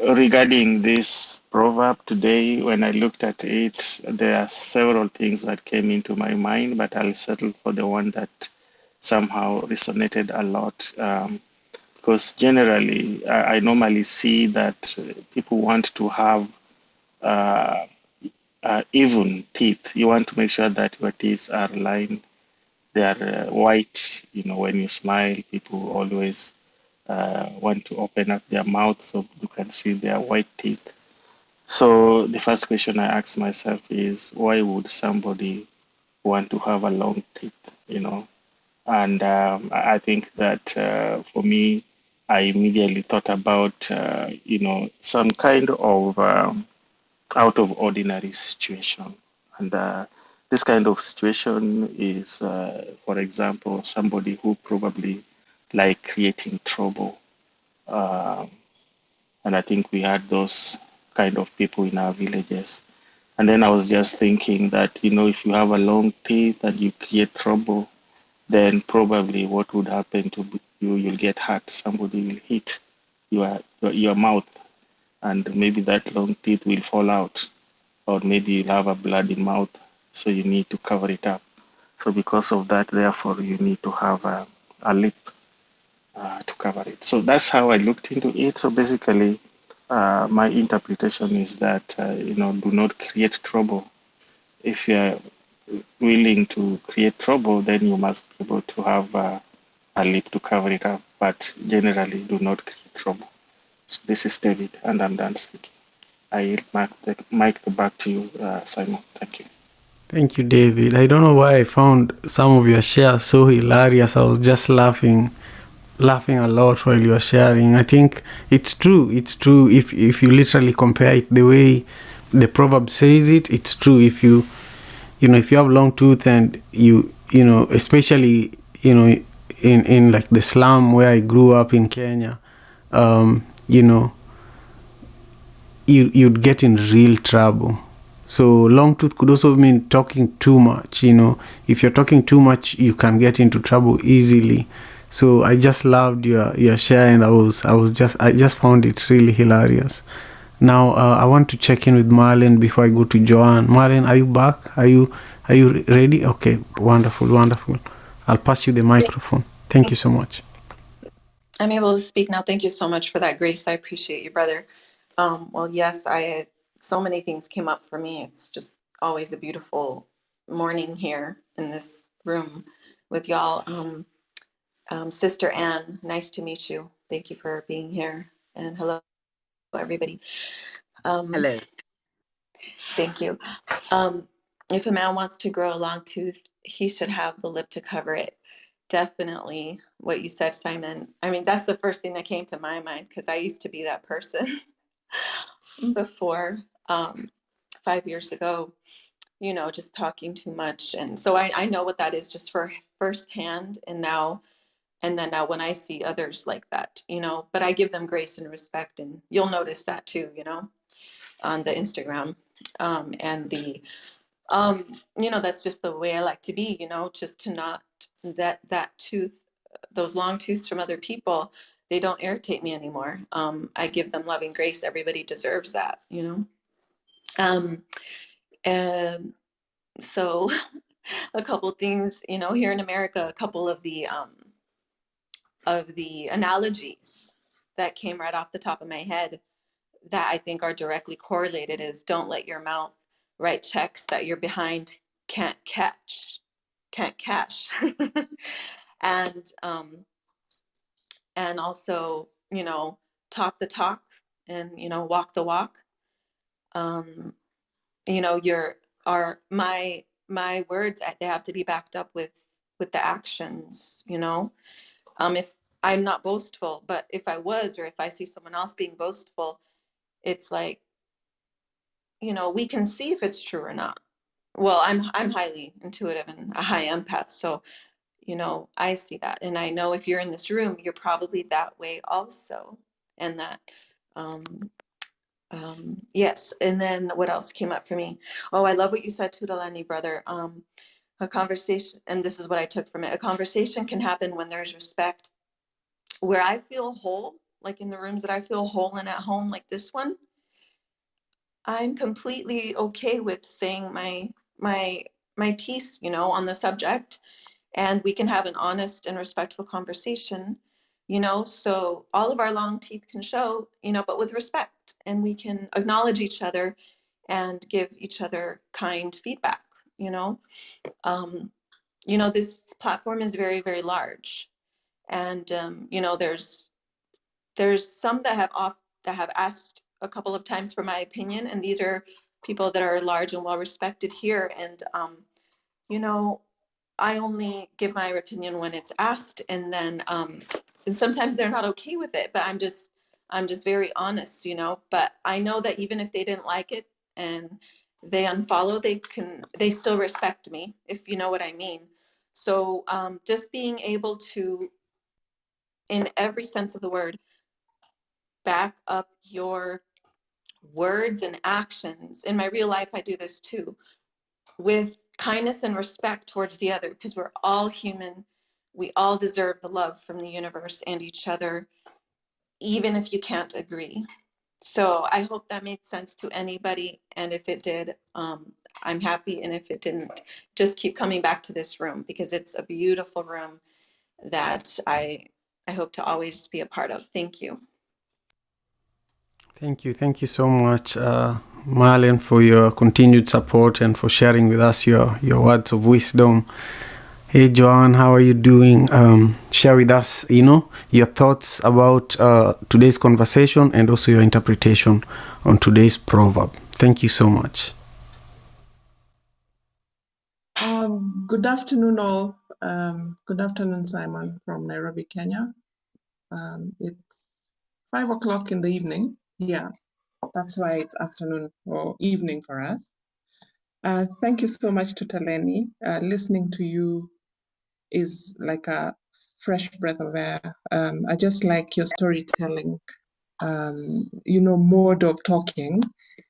Speaker 7: Regarding this proverb today, when I looked at it, there are several things that came into my mind, but I'll settle for the one that somehow resonated a lot. Because generally, I normally see that people want to have even teeth. You want to make sure that your teeth are aligned. They are white. When you smile, people always want to open up their mouth so you can see their white teeth. So the first question I ask myself is, why would somebody want to have a long teeth? And I think that for me, I immediately thought about, some kind of out of ordinary situation. And this kind of situation is, for example, somebody who probably like creating trouble. And I think we had those kind of people in our villages. And then I was just thinking that, if you have a long teeth and you create trouble, then probably what would happen to you, you'll get hurt. Somebody will hit your mouth, and maybe that long teeth will fall out, or maybe you'll have a bloody mouth, so you need to cover it up. So because of that, therefore, you need to have a lip to cover it. So that's how I looked into it. So basically, my interpretation is that, do not create trouble. If you're willing to create trouble, then you must be able to have a lip to cover it up. But generally, do not create trouble. So this is David, and I'm done speaking. I yield the mic back to you, Simon. Thank you.
Speaker 3: Thank you, David. I don't know why I found some of your shares so hilarious. I was just laughing a lot while you were sharing. I think it's true. It's true. If you literally compare it the way the proverb says it, it's true. If you have long tooth and you especially in like the slum where I grew up in Kenya, you'd get in real trouble. So long tooth could also mean talking too much. If you're talking too much, you can get into trouble easily. So I just loved your share, and I just found it really hilarious. Now I want to check in with Marlene before I go to Joanne. Marlene, are you back? Are you ready? Okay, wonderful. I'll pass you the microphone. Thank you so much.
Speaker 6: I'm able to speak now. Thank you so much for that, Grace. I appreciate you, brother. Well, yes, so many things came up for me. It's just always a beautiful morning here in this room with y'all. Sister Anne, nice to meet you. Thank you for being here. And hello, everybody.
Speaker 5: Hello.
Speaker 6: Thank you. If a man wants to grow a long tooth, he should have the lip to cover it. Definitely what you said, Simon. I mean, that's the first thing that came to my mind, because I used to be that person before 5 years ago, just talking too much. And so I know what that is just for firsthand. And then now when I see others like that, but I give them grace and respect, and you'll notice that too, on the Instagram, and the, that's just the way I like to be, just to not, that tooth, those long tooths from other people, they don't irritate me anymore. I give them loving grace. Everybody deserves that, and so a couple things, here in America, a couple of the analogies that came right off the top of my head that I think are directly correlated is, don't let your mouth write checks that you're behind can't cash. And also, talk the talk and, walk the walk. My words, they have to be backed up with with the actions, you know. If I'm not boastful, but if I was, or if I see someone else being boastful, it's like, you know, we can see if it's true or not. Well, I'm highly intuitive and a high empath, so, you know, I see that, and I know if you're in this room, you're probably that way also. And that, yes. And then what else came up for me? Oh, I love what you said, Tutalani, brother. A conversation, and this is what I took from it, a conversation can happen when there's respect. Where I feel whole, like in the rooms that I feel whole and at home, like this one, I'm completely okay with saying my piece, you know, on the subject, and we can have an honest and respectful conversation, you know. So all of our long teeth can show, you know, but with respect, and we can acknowledge each other and give each other kind feedback, you know. You know, this platform is very, very large, and you know, there's some that have asked a couple of times for my opinion, and these are people that are large and well respected here. And you know, I only give my opinion when it's asked, and then and sometimes they're not okay with it, but I'm just very honest, you know. But I know that even if they didn't like it and they unfollow, they still respect me, if you know what I mean. So just being able to, in every sense of the word, back up your words and actions. In my real life, I do this too, with kindness and respect towards the other, because we're all human. We all deserve the love from the universe and each other, even if you can't agree. So I hope that made sense to anybody. And if it did, I'm happy. And if it didn't, just keep coming back to this room, because it's a beautiful room that I hope to always be a part of. Thank you.
Speaker 3: Thank you so much, Marlene, for your continued support and for sharing with us your words of wisdom. Hey, Joanne, how are you doing? Share with us, you know, your thoughts about today's conversation and also your interpretation on today's proverb. Thank you so much.
Speaker 8: Good afternoon, all. Good afternoon, Simon, from Nairobi, Kenya. It's 5 o'clock in the evening. Yeah, that's why it's afternoon or evening for us. Thank you so much to Taleni. Listening to you is like a fresh breath of air. I just like your storytelling, you know, mode of talking,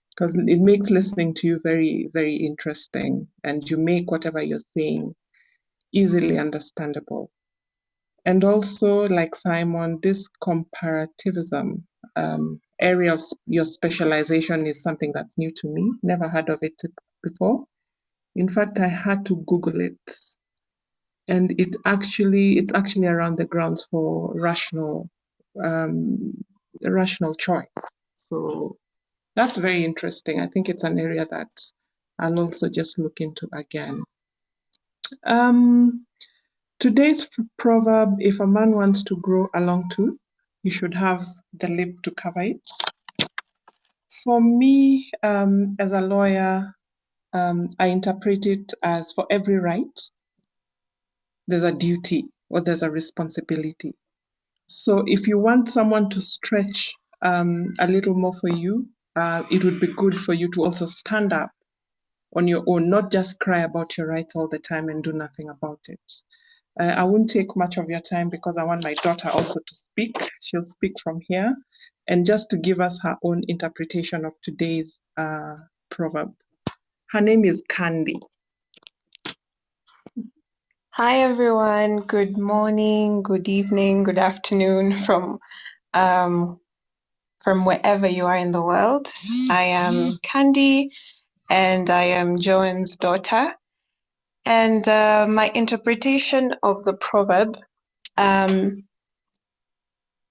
Speaker 8: because it makes listening to you very, very interesting, and you make whatever you're saying easily understandable. And also, like Simon, this comparativism area of your specialization is something that's new to me. Never heard of it before. In fact, I had to Google it, and it's actually around the grounds for rational choice. So that's very interesting. I think it's an area that I'll also just look into again. Today's proverb: if a man wants to grow a long tooth, he should have the lip to cover it. For me, as a lawyer, I interpret it as for every right, there's a duty or there's a responsibility. So if you want someone to stretch a little more for you, it would be good for you to also stand up on your own, not just cry about your rights all the time and do nothing about it. I won't take much of your time because I want my daughter also to speak. She'll speak from here, and just to give us her own interpretation of today's proverb. Her name is Candy.
Speaker 9: Hi everyone, good morning, good evening, good afternoon from wherever you are in the world. I am Candy and I am Joan's daughter. And my interpretation of the proverb,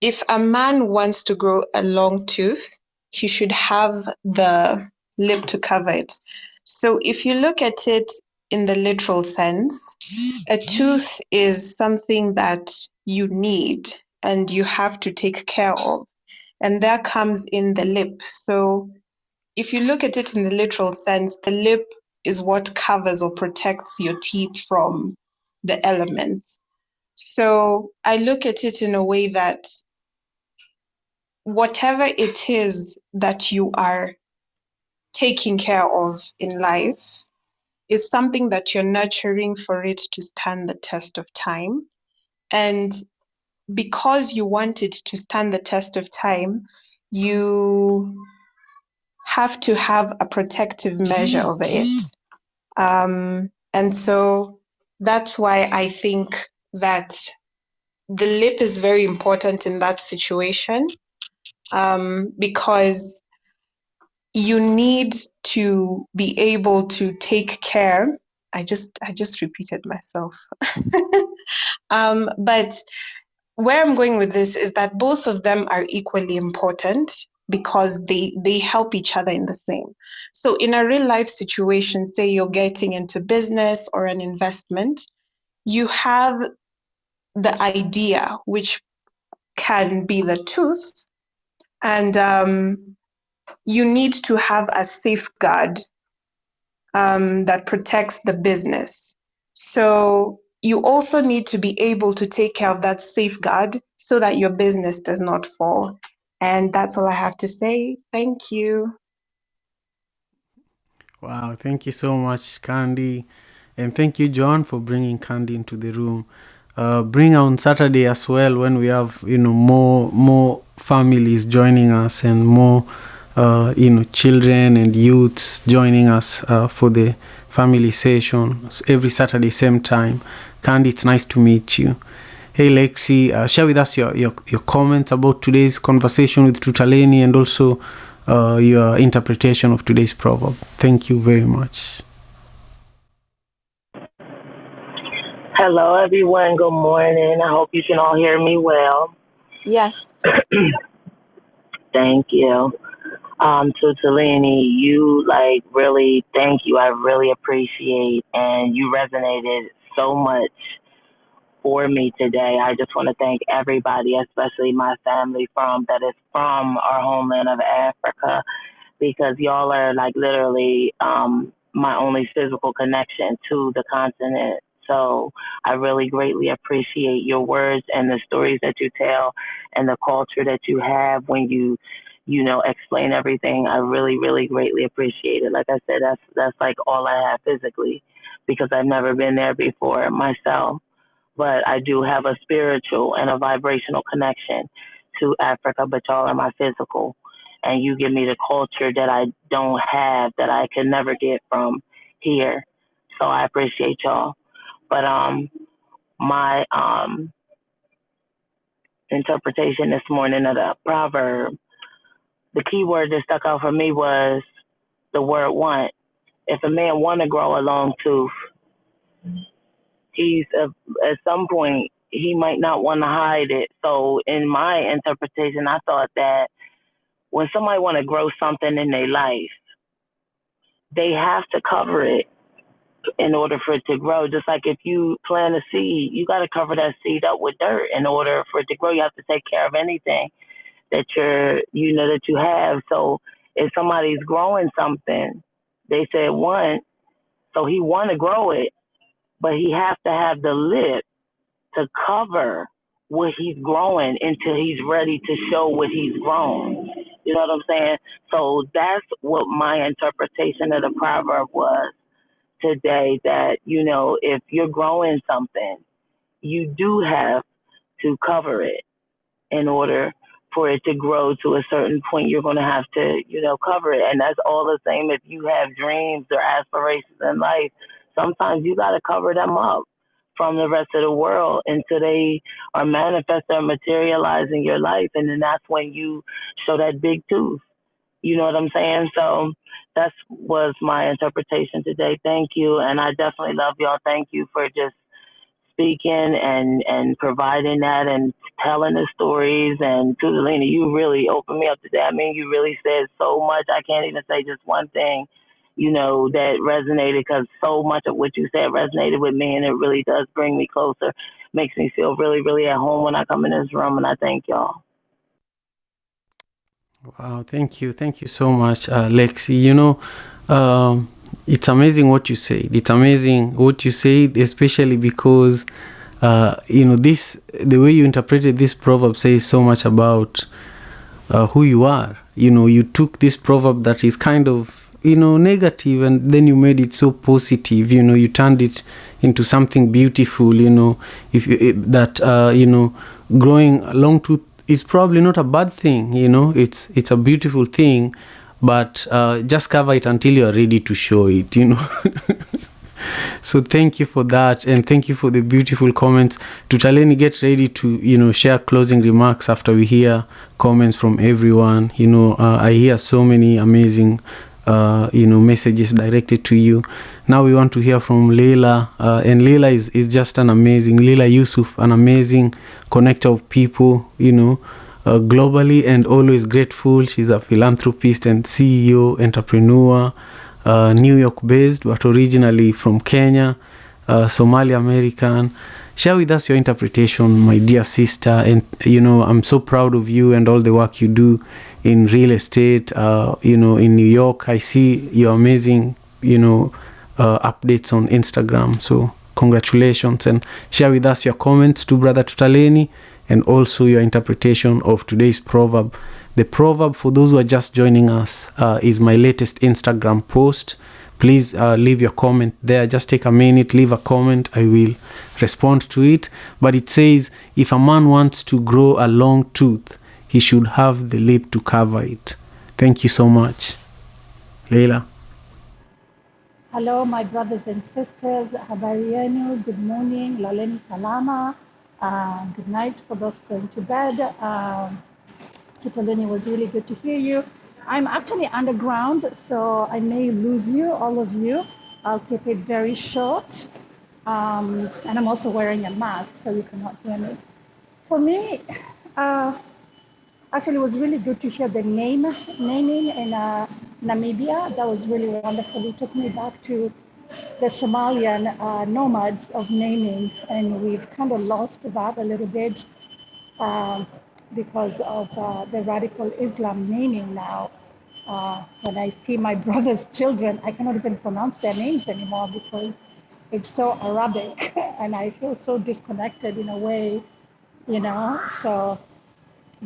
Speaker 9: if a man wants to grow a long tooth, he should have the lip to cover it. So if you look at it in the literal sense, a tooth is something that you need and you have to take care of. And that comes in the lip. So if you look at it in the literal sense, the lip is what covers or protects your teeth from the elements. So I look at it in a way that whatever it is that you are taking care of in life is something that you're nurturing for it to stand the test of time. And because you want it to stand the test of time, you have to have a protective measure over it. And so that's why I think that the lip is very important in that situation, because you need to be able to take care. I just repeated myself. But where I'm going with this is that both of them are equally important because they help each other in the same. So in a real life situation, say you're getting into business or an investment, you have the idea, which can be the tooth, and you need to have a safeguard that protects the business. So you also need to be able to take care of that safeguard so that your business does not fall. And that's all I have to say. Thank you.
Speaker 3: Wow, thank you so much, Candy. And thank you, John, for bringing Candy into the room. Bring on Saturday as well when we have, more families joining us and more, children and youths joining us for the family session every Saturday, same time. Candy, it's nice to meet you. Hey, Lexi, share with us your comments about today's conversation with Tutaleni and also your interpretation of today's proverb. Thank you very much.
Speaker 10: Hello, everyone. Good morning. I hope you can all hear me well.
Speaker 6: Yes.
Speaker 10: Thank you. To Talini, you really, thank you. I really appreciate, and you resonated so much for me today. I just want to thank everybody, especially my family that is from our homeland of Africa, because y'all are literally my only physical connection to the continent. So I really greatly appreciate your words and the stories that you tell and the culture that you have when you explain everything. I really, really greatly appreciate it. Like I said, that's all I have physically because I've never been there before myself. But I do have a spiritual and a vibrational connection to Africa, but y'all are my physical. And you give me the culture that I don't have, that I can never get from here. So I appreciate y'all. But my interpretation this morning of the proverb, the key word that stuck out for me was the word want. If a man want to grow a long tooth, he's at some point he might not want to hide it. So in my interpretation, I thought that when somebody want to grow something in their life, they have to cover it in order for it to grow. Just like if you plant a seed, you got to cover that seed up with dirt in order for it to grow. You have to take care of anything that that you have. So if somebody's growing something, they said want, so he want to grow it, but he has to have the lip to cover what he's growing until he's ready to show what he's grown. You know what I'm saying? So that's what my interpretation of the proverb was today, that, if you're growing something, you do have to cover it in order for it to grow to a certain point. You're going to have to, cover it. And that's all the same if you have dreams or aspirations in life. Sometimes you got to cover them up from the rest of the world until they are manifest or materialize in your life. And then that's when you show that big tooth. You know what I'm saying? So that was my interpretation today. Thank you. And I definitely love y'all. Thank you for just speaking and providing that and telling the stories. And Tudalina, you really opened me up today. I mean, you really said so much. I can't even say just one thing, that resonated, because so much of what you said resonated with me, and it really does bring me closer. Makes me feel really, really at home when I come in this room, and I thank y'all.
Speaker 3: Wow, thank you so much, Lexi. It's amazing what you said. It's amazing what you said, especially because, the way you interpreted this proverb says so much about who you are. You took this proverb that is kind of, negative, and then you made it so positive. You turned it into something beautiful. Growing a long tooth is probably not a bad thing. It's a beautiful thing, but just cover it until you are ready to show it. So thank you for that, and thank you for the beautiful comments. Tutaleni, get ready to share closing remarks after we hear comments from everyone. I hear so many amazing messages directed to you. Now we want to hear from Leila, and Leila is just an amazing, Leila Yusuf, an amazing connector of people, globally, and always grateful. She's a philanthropist and CEO, entrepreneur, New York based, but originally from Kenya, Somali American. Share with us your interpretation, my dear sister. And I'm so proud of you and all the work you do in real estate, in New York. I see your amazing updates on Instagram, so congratulations. And share with us your comments to Brother Tutaleni, and also your interpretation of today's proverb. The proverb, for those who are just joining us, is my latest Instagram post. Please leave your comment there. Just take a minute, leave a comment. I will respond to it. But it says, if a man wants to grow a long tooth, he should have the lip to cover it. Thank you so much. Leila.
Speaker 11: Hello, my brothers and sisters. Habari yenu. Good morning. Laleni salama. Good night for those going to bed. Tutaleni, was really good to hear you. I'm actually underground, so I may lose you, all of you. I'll keep it very short. And I'm also wearing a mask, so you cannot hear me. For me, actually, it was really good to hear the naming in Namibia. That was really wonderful. It took me back to the Somalian nomads of naming, and we've kind of lost that a little bit. Because of the radical Islam naming now. When I see my brother's children, I cannot even pronounce their names anymore because it's so Arabic, and I feel so disconnected in a way, So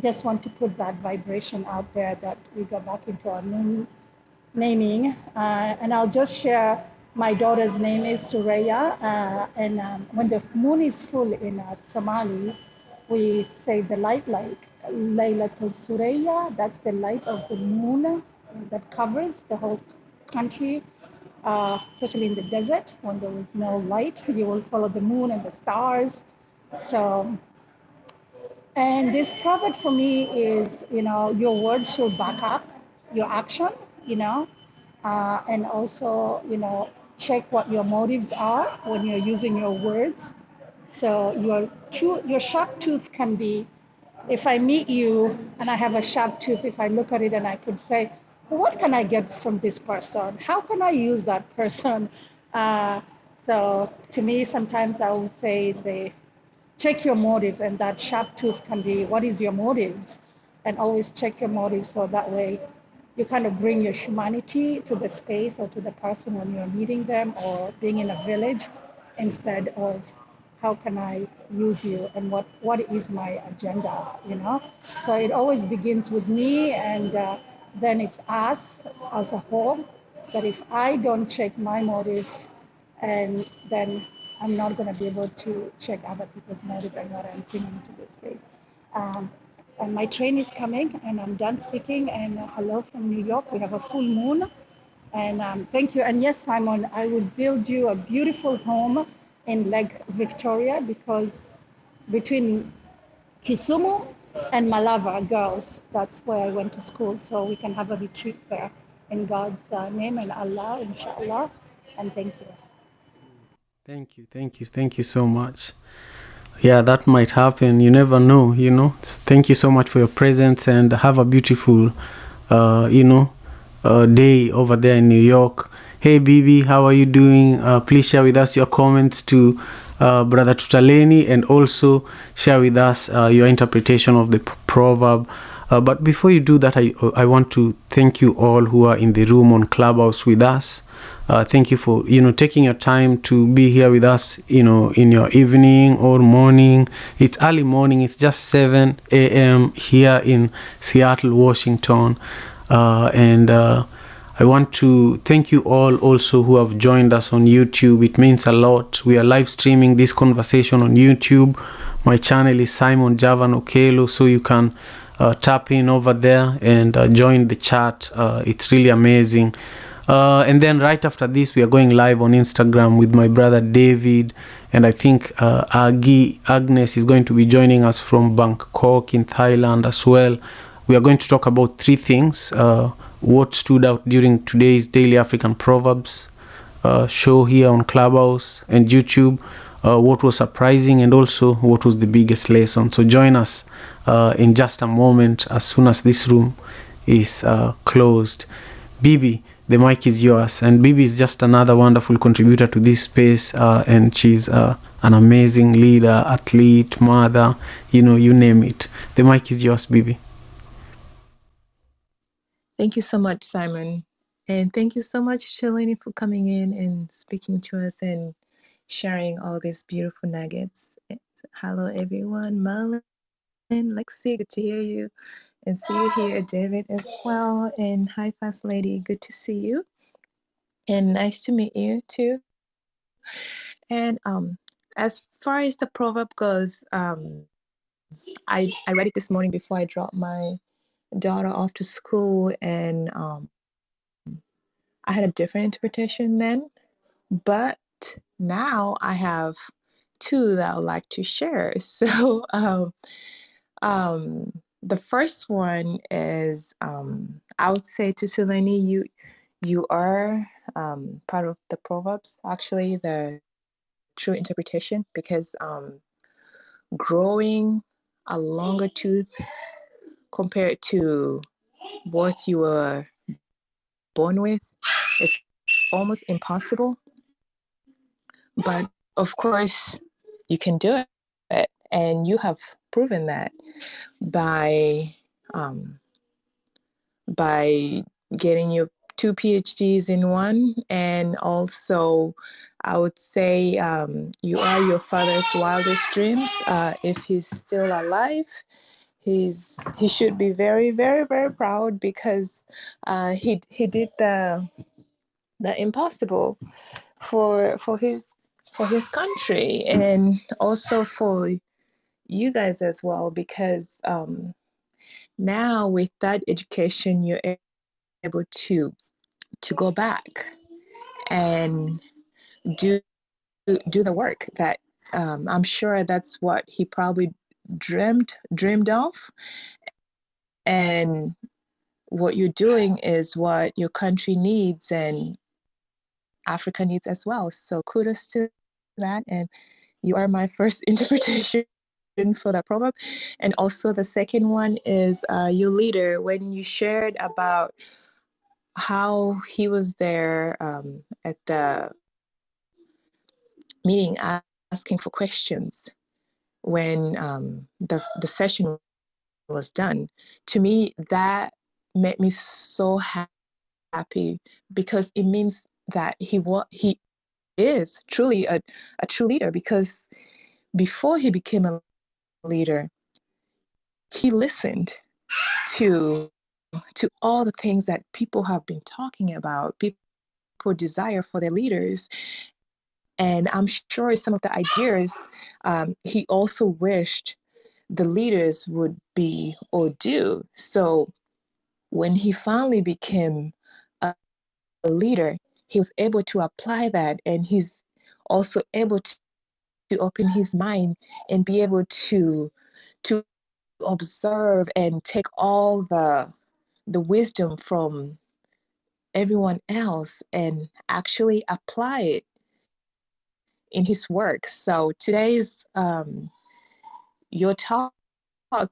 Speaker 11: just want to put that vibration out there that we go back into our naming. And I'll just share, my daughter's name is Suraya, and when the moon is full in Somali, we say the light like Laylatul Suraya, that's the light of the moon that covers the whole country, especially in the desert when there is no light, you will follow the moon and the stars. So, and this proverb for me is, your words should back up your action, and also, check what your motives are when you're using your words. So your sharp tooth can be, if I meet you and I have a sharp tooth, if I look at it and I could say, what can I get from this person? How can I use that person? So to me, sometimes I will say, check your motive, and that sharp tooth can be, what is your motives? And always check your motives, so that way you kind of bring your humanity to the space or to the person when you're meeting them or being in a village, instead of how can I use you and what is my agenda, So it always begins with me, and then it's us as a whole. That if I don't check my motive, and then I'm not going to be able to check other people's motive and what I'm bringing into this space. And my train is coming, and I'm done speaking. And hello from New York. We have a full moon. And thank you. And yes, Simon, I would build you a beautiful home in Lake Victoria, because between Kisumu and Malava girls, that's where I went to school. So we can have a retreat there in God's name and Allah, inshallah. And thank you.
Speaker 3: Thank you so much. Yeah, that might happen. You never know, Thank you so much for your presence, and have a beautiful, day over there in New York. Hey, Bibi, how are you doing? Please share with us your comments to Brother Tutaleni, and also share with us your interpretation of the proverb. But before you do that, I want to thank you all who are in the room on Clubhouse with us. Thank you for taking your time to be here with us. In your evening or morning. It's early morning. It's just 7 a.m. here in Seattle, Washington, and I want to thank you all also who have joined us on YouTube. It means a lot. We are live streaming this conversation on YouTube. My channel is Simon Javan Okelo, so you can tap in over there and join the chat. It's really amazing. And then right after this, we are going live on Instagram with my brother David, and I think Agnes is going to be joining us from Bangkok in Thailand as well. We are going to talk about three things. What stood out during today's Daily African Proverbs show here on Clubhouse and YouTube, what was surprising, and also what was the biggest lesson. So join us in just a moment as soon as this room is closed. Bibi, the mic is yours. And Bibi is just another wonderful contributor to this space, and she's an amazing leader, athlete, mother, you name it. The mic is yours, Bibi.
Speaker 12: Thank you so much, Simon. And thank you so much, Shalini, for coming in and speaking to us and sharing all these beautiful nuggets. Hello, everyone. Marlon, Lexi, good to hear you. And see you here, David, as well. And hi, Fast Lady, good to see you. And nice to meet you, too. And as far as the proverb goes, I read it this morning before I dropped my daughter off to school, and I had a different interpretation then, but now I have two that I would like to share. So the first one is I would say to Selene, you are part of the Proverbs, actually the true interpretation, because growing a longer tooth compared to what you were born with, it's almost impossible. But of course, you can do it, and you have proven that by getting your 2 PhDs in one, and also I would say you are your father's wildest dreams. If he's still alive, he should be very, very, very proud, because he did the impossible for his country, and also for you guys as well, because now with that education you're able to go back and do the work that I'm sure that's what he probably dreamed of, and what you're doing is what your country needs and Africa needs as well. So kudos to that, and you are my first interpretation for that proverb. And also the second one is your leader, when you shared about how he was there at the meeting asking for questions when the session was done. To me, that made me so happy, because it means that he is truly a true leader, because before he became a leader, he listened to all the things that people have been talking about, people desire for their leaders. And I'm sure some of the ideas he also wished the leaders would be or do. So when he finally became a leader, he was able to apply that, and he's also able to open his mind and be able to observe and take all the wisdom from everyone else and actually apply it in his work. So today's your talk,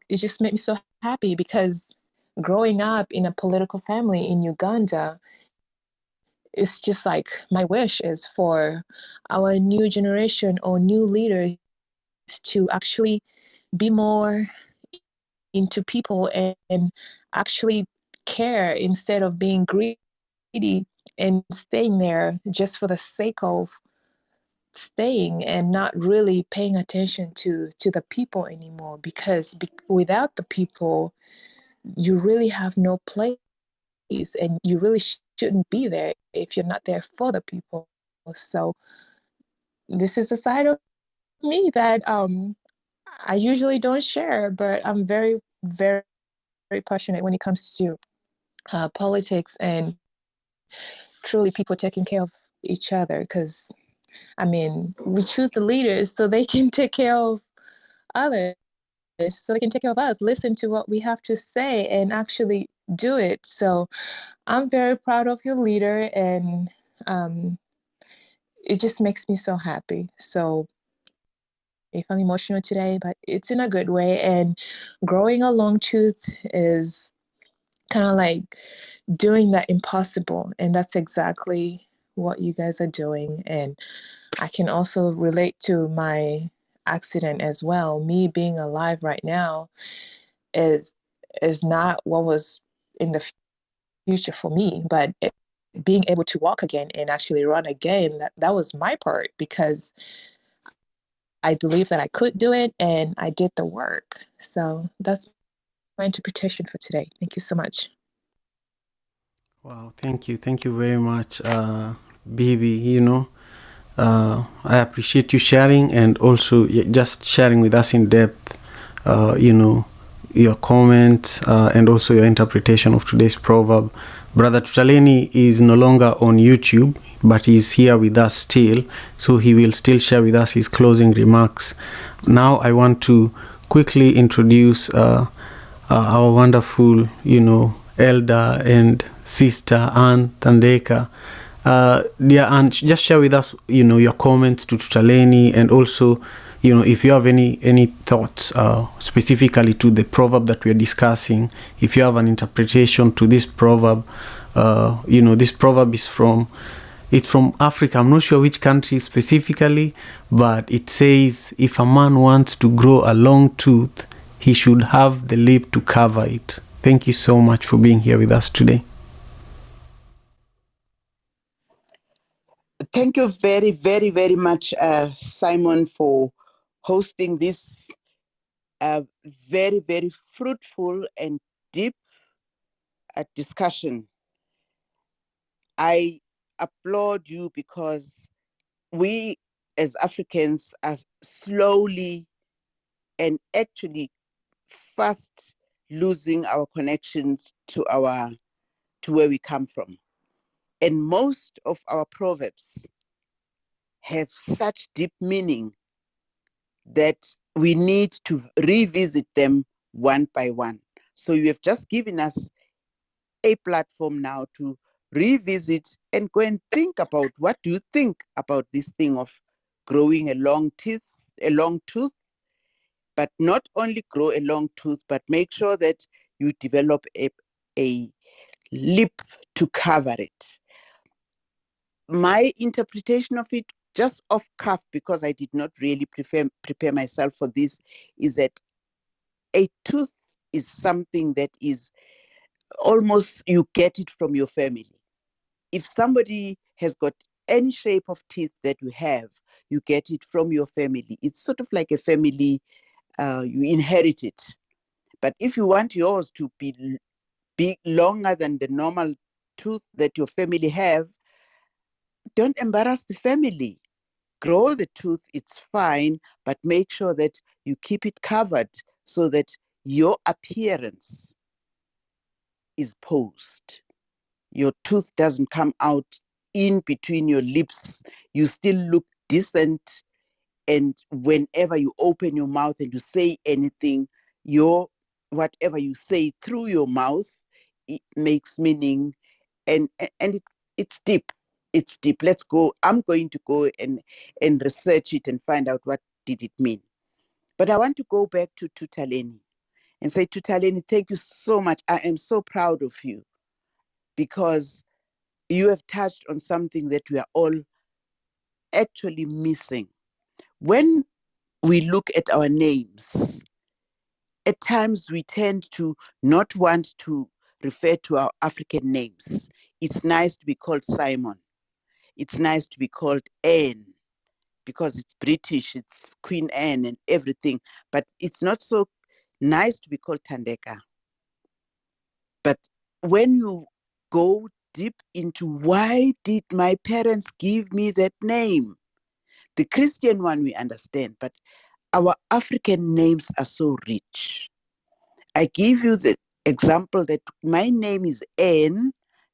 Speaker 12: it just made me so happy, because growing up in a political family in Uganda, it's just like my wish is for our new generation or new leaders to actually be more to people and actually care instead of being greedy and staying there just for the sake of staying and not really paying attention to the people anymore, because without the people you really have no place, and you really shouldn't be there if you're not there for the people. So this is a side of me that I usually don't share, but I'm very, very, very passionate when it comes to politics and truly people taking care of each other. Because, I mean, we choose the leaders so they can take care of others, so they can take care of us, listen to what we have to say, and actually do it. So I'm very proud of your leader, and it just makes me so happy. So if I'm emotional today, but it's in a good way. And growing a long tooth is kind of like doing that impossible. And that's exactly what you guys are doing. And I can also relate to my accident as well. Me being alive right now is not what was in the future for me, but being able to walk again and actually run again, that was my part, because I believe that I could do it and I did the work. So that's my interpretation for today. Thank you so much.
Speaker 3: Wow, thank you very much, Bibi. I appreciate you sharing, and also just sharing with us in depth, your comments and also your interpretation of today's proverb. Brother Tutaleni is no longer on YouTube, but he's here with us still, so he will still share with us his closing remarks. Now I want to quickly introduce our wonderful, elder and sister Ann Tandeka. Dear Ann, just share with us, your comments to Tutaleni, and also, if you have any thoughts specifically to the proverb that we are discussing. If you have an interpretation to this proverb, this proverb is from Africa. I'm not sure which country specifically, but it says, if a man wants to grow a long tooth, he should have the lip to cover it. Thank you so much for being here with us today.
Speaker 5: Thank you very, very, very much, Simon, for hosting this very, very fruitful and deep discussion. I applaud you because we as Africans are slowly and actually fast losing our connections to where we come from. And most of our proverbs have such deep meaning that we need to revisit them one by one. So you have just given us a platform now to revisit and go and think about, what do you think about this thing of growing a long tooth, but not only grow a long tooth, but make sure that you develop a lip to cover it. My interpretation of it, just off cuff, because I did not really prepare myself for this, is that a tooth is something that is almost, you get it from your family. If somebody has got any shape of teeth that you have, you get it from your family. It's sort of like a family, you inherit it. But if you want yours to be longer than the normal tooth that your family have, don't embarrass the family. Grow the tooth, it's fine, but make sure that you keep it covered so that your appearance is posed. Your tooth doesn't come out in between your lips. You still look decent, and whenever you open your mouth and you say anything, whatever you say through your mouth, it makes meaning, and it's deep. It's deep. Let's go. I'm going to go and research it and find out what did it mean. But I want to go back to Tutaleni and say, Tutaleni, thank you so much. I am so proud of you, because you have touched on something that we are all actually missing. When we look at our names, at times we tend to not want to refer to our African names. It's nice to be called Simon. It's nice to be called Anne because it's British, it's Queen Anne and everything. But it's not so nice to be called Thandeka. But when you go deep into why did my parents give me that name? The Christian one we understand, but our African names are so rich. I give you the example that my name is Anne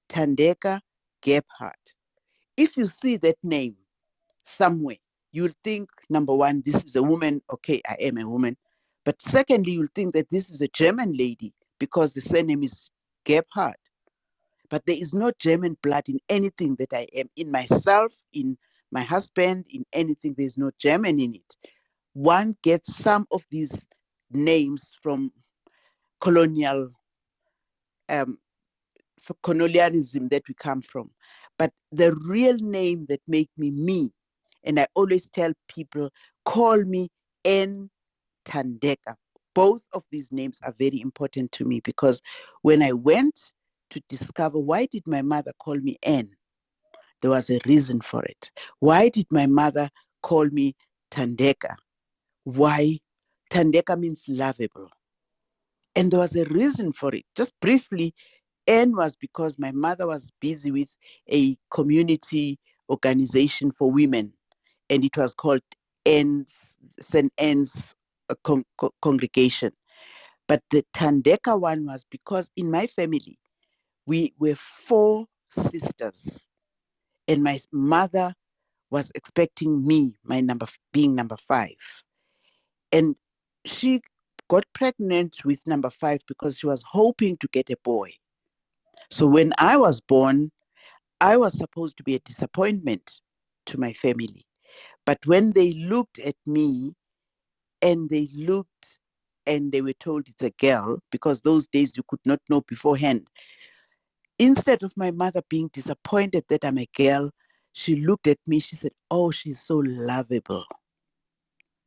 Speaker 5: Thandeka Gebhardt. If you see that name somewhere, you'll think, number one, this is a woman. Okay, I am a woman. But secondly, you'll think that this is a German lady because the surname is Gebhardt. But there is no German blood in anything that I am, in myself, in my husband, in anything. There's no German in it. One gets some of these names from colonial for colonialism that we come from. But the real name that make me me, and I always tell people, call me N Thandeka. Both of these names are very important to me because when I went to discover why did my mother call me N, there was a reason for it. Why did my mother call me Thandeka? Why? Thandeka means lovable. And there was a reason for it. Just briefly, N was because my mother was busy with a community organization for women, and it was called St. Anne's congregation. But the Thandeka one was because in my family, we were 4 sisters, and my mother was expecting me, being number 5. And she got pregnant with number 5 because she was hoping to get a boy. So when I was born, I was supposed to be a disappointment to my family. But when they looked at me and they were told it's a girl, because those days you could not know beforehand, instead of my mother being disappointed that I'm a girl, she looked at me, she said, oh, she's so lovable.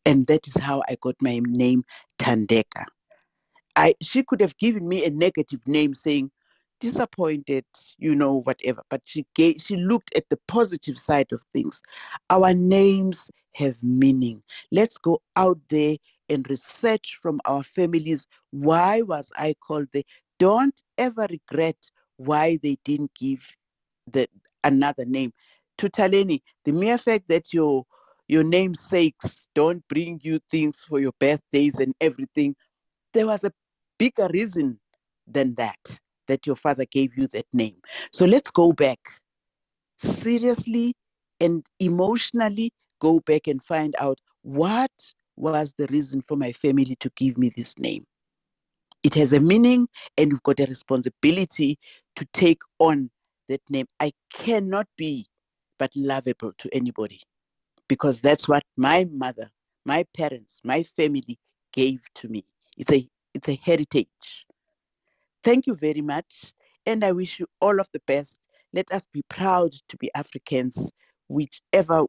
Speaker 5: And that is how I got my name Thandeka. She could have given me a negative name saying, disappointed, whatever. But she looked at the positive side of things. Our names have meaning. Let's go out there and research from our families. Why was I called there? Don't ever regret why they didn't give another name. Tutaleni, the mere fact that your namesakes don't bring you things for your birthdays and everything, there was a bigger reason than that your father gave you that name. So let's go back seriously and emotionally, go back and find out what was the reason for my family to give me this name. It has a meaning, and we've got a responsibility to take on that name. I cannot be but lovable to anybody because that's what my mother, my parents, my family gave to me. It's a heritage. Thank you very much. And I wish you all of the best. Let us be proud to be Africans. Whichever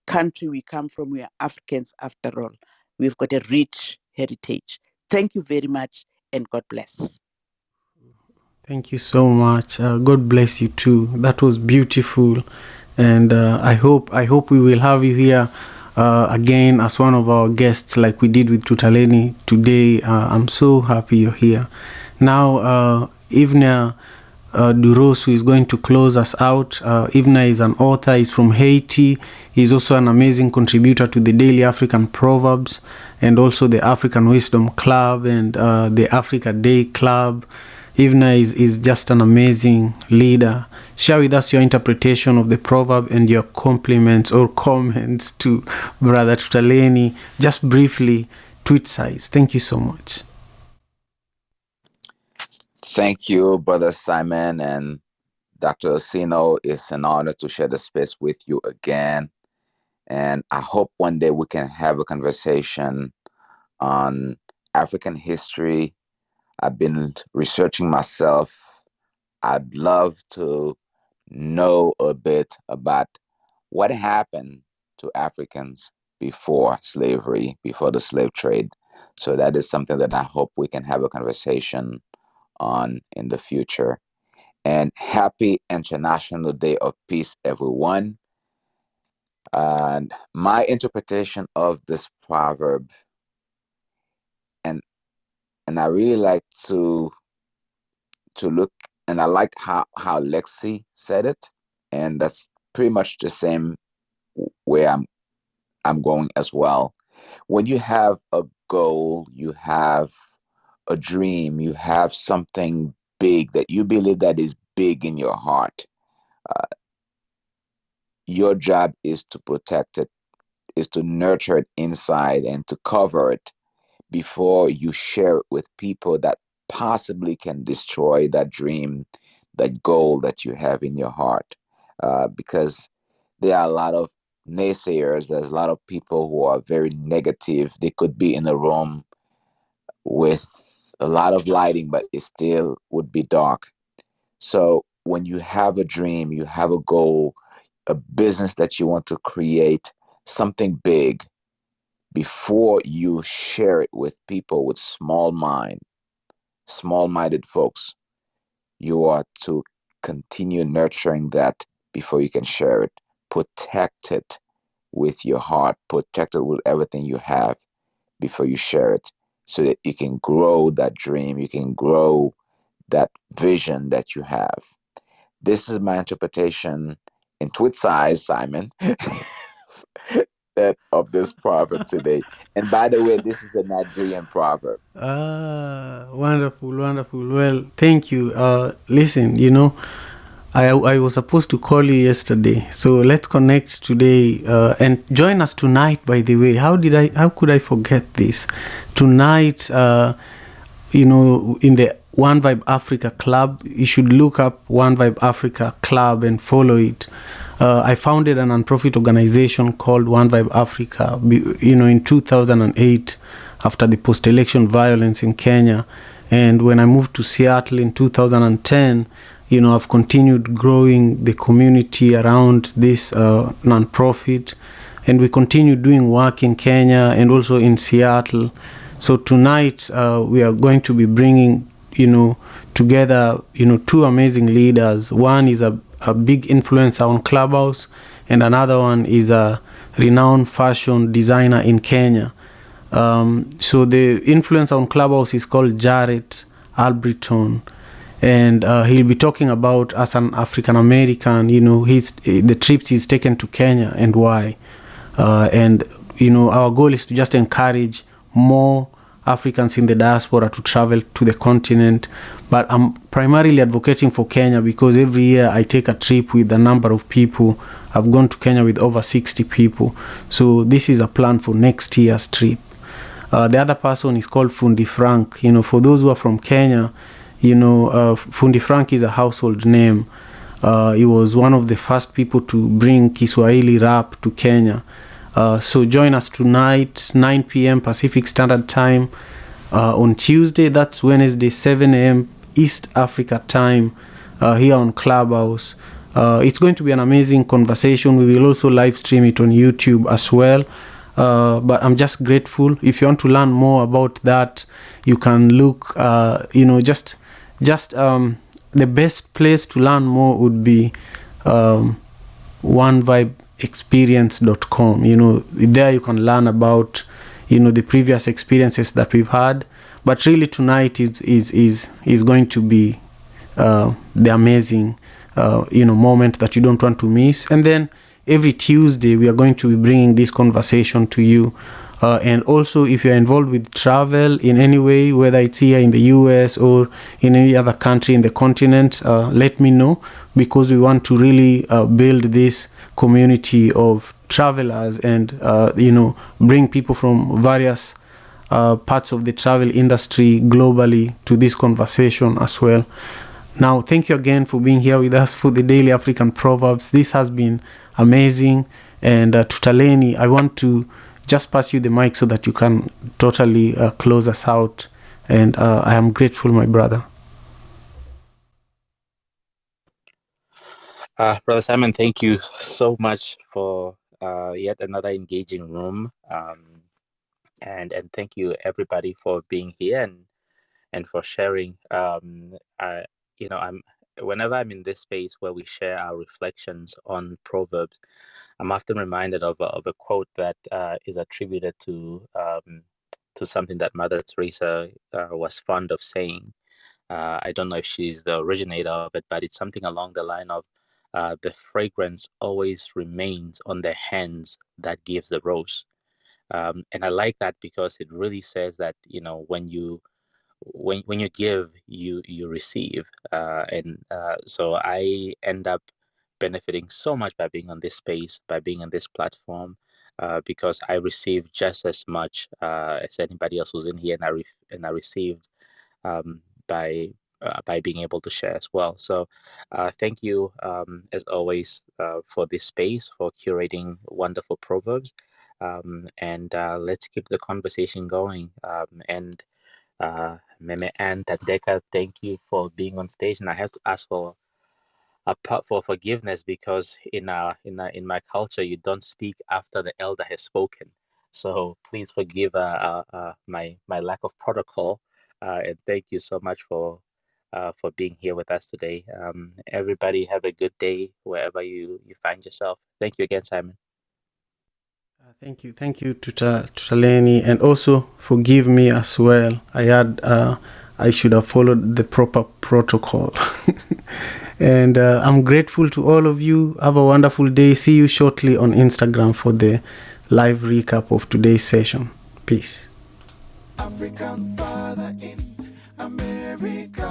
Speaker 5: country we come from, we are Africans after all. We've got a rich heritage. Thank you very much, and God bless.
Speaker 3: Thank you so much. God bless you too. That was beautiful, and I hope we will have you here again as one of our guests, like we did with Tutaleni today. I'm so happy you're here. Now, Ivna Duros, who is going to close us out. Ivna is an author. He's from Haiti. He's also an amazing contributor to the Daily African Proverbs and also the African Wisdom Club and the Africa Day Club. Ivna is just an amazing leader. Share with us your interpretation of the proverb and your compliments or comments to Brother Tutaleni. Just briefly, tweet size. Thank you so much.
Speaker 13: Thank you, Brother Simon and Dr. Osino. It's an honor to share the space with you again. And I hope one day we can have a conversation on African history. I've been researching myself. I'd love to know a bit about what happened to Africans before slavery, before the slave trade. So that is something that I hope we can have a conversation on in the future. And happy International Day of Peace, everyone. And my interpretation of this proverb, and and I really like to look, and I like how Lexi said it, and that's pretty much the same way I'm going as well. When you have a goal, you have a dream, you have something big that you believe that is big in your heart. Uh, your job is to protect it, is to nurture it inside and to cover it before you share it with people that possibly can destroy that dream, that goal that you have in your heart. Because there are a lot of naysayers, there's a lot of people who are very negative. They could be in a room with a lot of lighting, but it still would be dark. So when you have a dream, you have a goal, a business that you want to create, something big, before you share it with people with small-minded folks, you are to continue nurturing that before you can share it. Protect it with your heart, protect it with everything you have before you share it, so that you can grow that dream, you can grow that vision that you have. This is my interpretation in twit size, Simon, of this proverb today. And by the way, this is a Nigerian proverb.
Speaker 3: Wonderful, wonderful. Well, thank you. Listen, I was supposed to call you yesterday, so let's connect today and join us tonight. By the way, how could I forget this? Tonight, in the One Vibe Africa Club, you should look up One Vibe Africa Club and follow it. I founded a non-profit organization called One Vibe Africa, in 2008 after the post-election violence in Kenya. And when I moved to Seattle in 2010, I've continued growing the community around this non-profit. And we continue doing work in Kenya and also in Seattle. So tonight we are going to be bringing, together, two amazing leaders. One is a big influencer on Clubhouse, and another one is a renowned fashion designer in Kenya. So the influencer on Clubhouse is called Jarrett Albritton, and he'll be talking about, as an African American, the trips he's taken to Kenya and why. And our goal is to just encourage more Africans in the diaspora to travel to the continent. But I'm primarily advocating for Kenya because every year I take a trip with a number of people. I've gone to Kenya with over 60 people. So this is a plan for next year's trip. The other person is called Fundi Frank. For those who are from Kenya, Fundi Frank is a household name. He was one of the first people to bring Kiswahili rap to Kenya. So join us tonight, 9 p.m. Pacific Standard Time. On Tuesday, that's Wednesday, 7 a.m. East Africa time, here on Clubhouse. It's going to be an amazing conversation. We will also live stream it on YouTube as well. But I'm just grateful. If you want to learn more about that, you can look, the best place to learn more would be onevibeexperience.com. There you can learn about, the previous experiences that we've had. But really tonight is going to be the amazing, moment that you don't want to miss. And then every Tuesday, we are going to be bringing this conversation to you. And also, if you're involved with travel in any way, whether it's here in the US or in any other country in the continent, let me know, because we want to really build this community of travelers and, bring people from various parts of the travel industry globally to this conversation as well. Now, thank you again for being here with us for the Daily African Proverbs. This has been amazing. And to Taleni, I want to just pass you the mic so that you can totally close us out. And I am grateful, my brother.
Speaker 4: Brother Simon, thank you so much for yet another engaging room. And thank you everybody for being here and for sharing. I'm whenever I'm in this space where we share our reflections on Proverbs, I'm often reminded of a quote that is attributed to something that Mother Teresa was fond of saying. I don't know if she's the originator of it, but it's something along the line of the fragrance always remains on the hands that gives the rose. And I like that because it really says that, when you give, you receive. So I end up benefiting so much by being on this space, by being on this platform, because I receive just as much as anybody else who's in here, and I received um, by being able to share as well. So thank you, as always, for this space, for curating wonderful proverbs. And let's keep the conversation going. And Meme and Tandeka, thank you for being on stage. And I have to ask for forgiveness because in my culture you don't speak after the elder has spoken. So please forgive my lack of protocol. And thank you so much for being here with us today. Everybody have a good day wherever you find yourself. Thank you again, Simon.
Speaker 3: Thank you, Tutaleni, and also forgive me as well. I should have followed the proper protocol. And I'm grateful to all of you. Have a wonderful day. See you shortly on Instagram for the live recap of today's session. Peace.
Speaker 1: African father in America.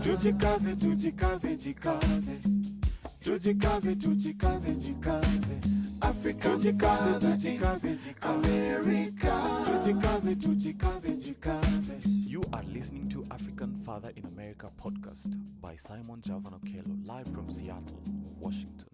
Speaker 1: Tujikaze, tujikaze, jikaze. Tujikaze, tujikaze, jikaze. Africa, tujikaze, tujikaze, jikaze. America. Tujikaze, tujikaze, jikaze.
Speaker 2: You are listening to African Father in America podcast by Simon Javan Okello, live from Seattle, Washington.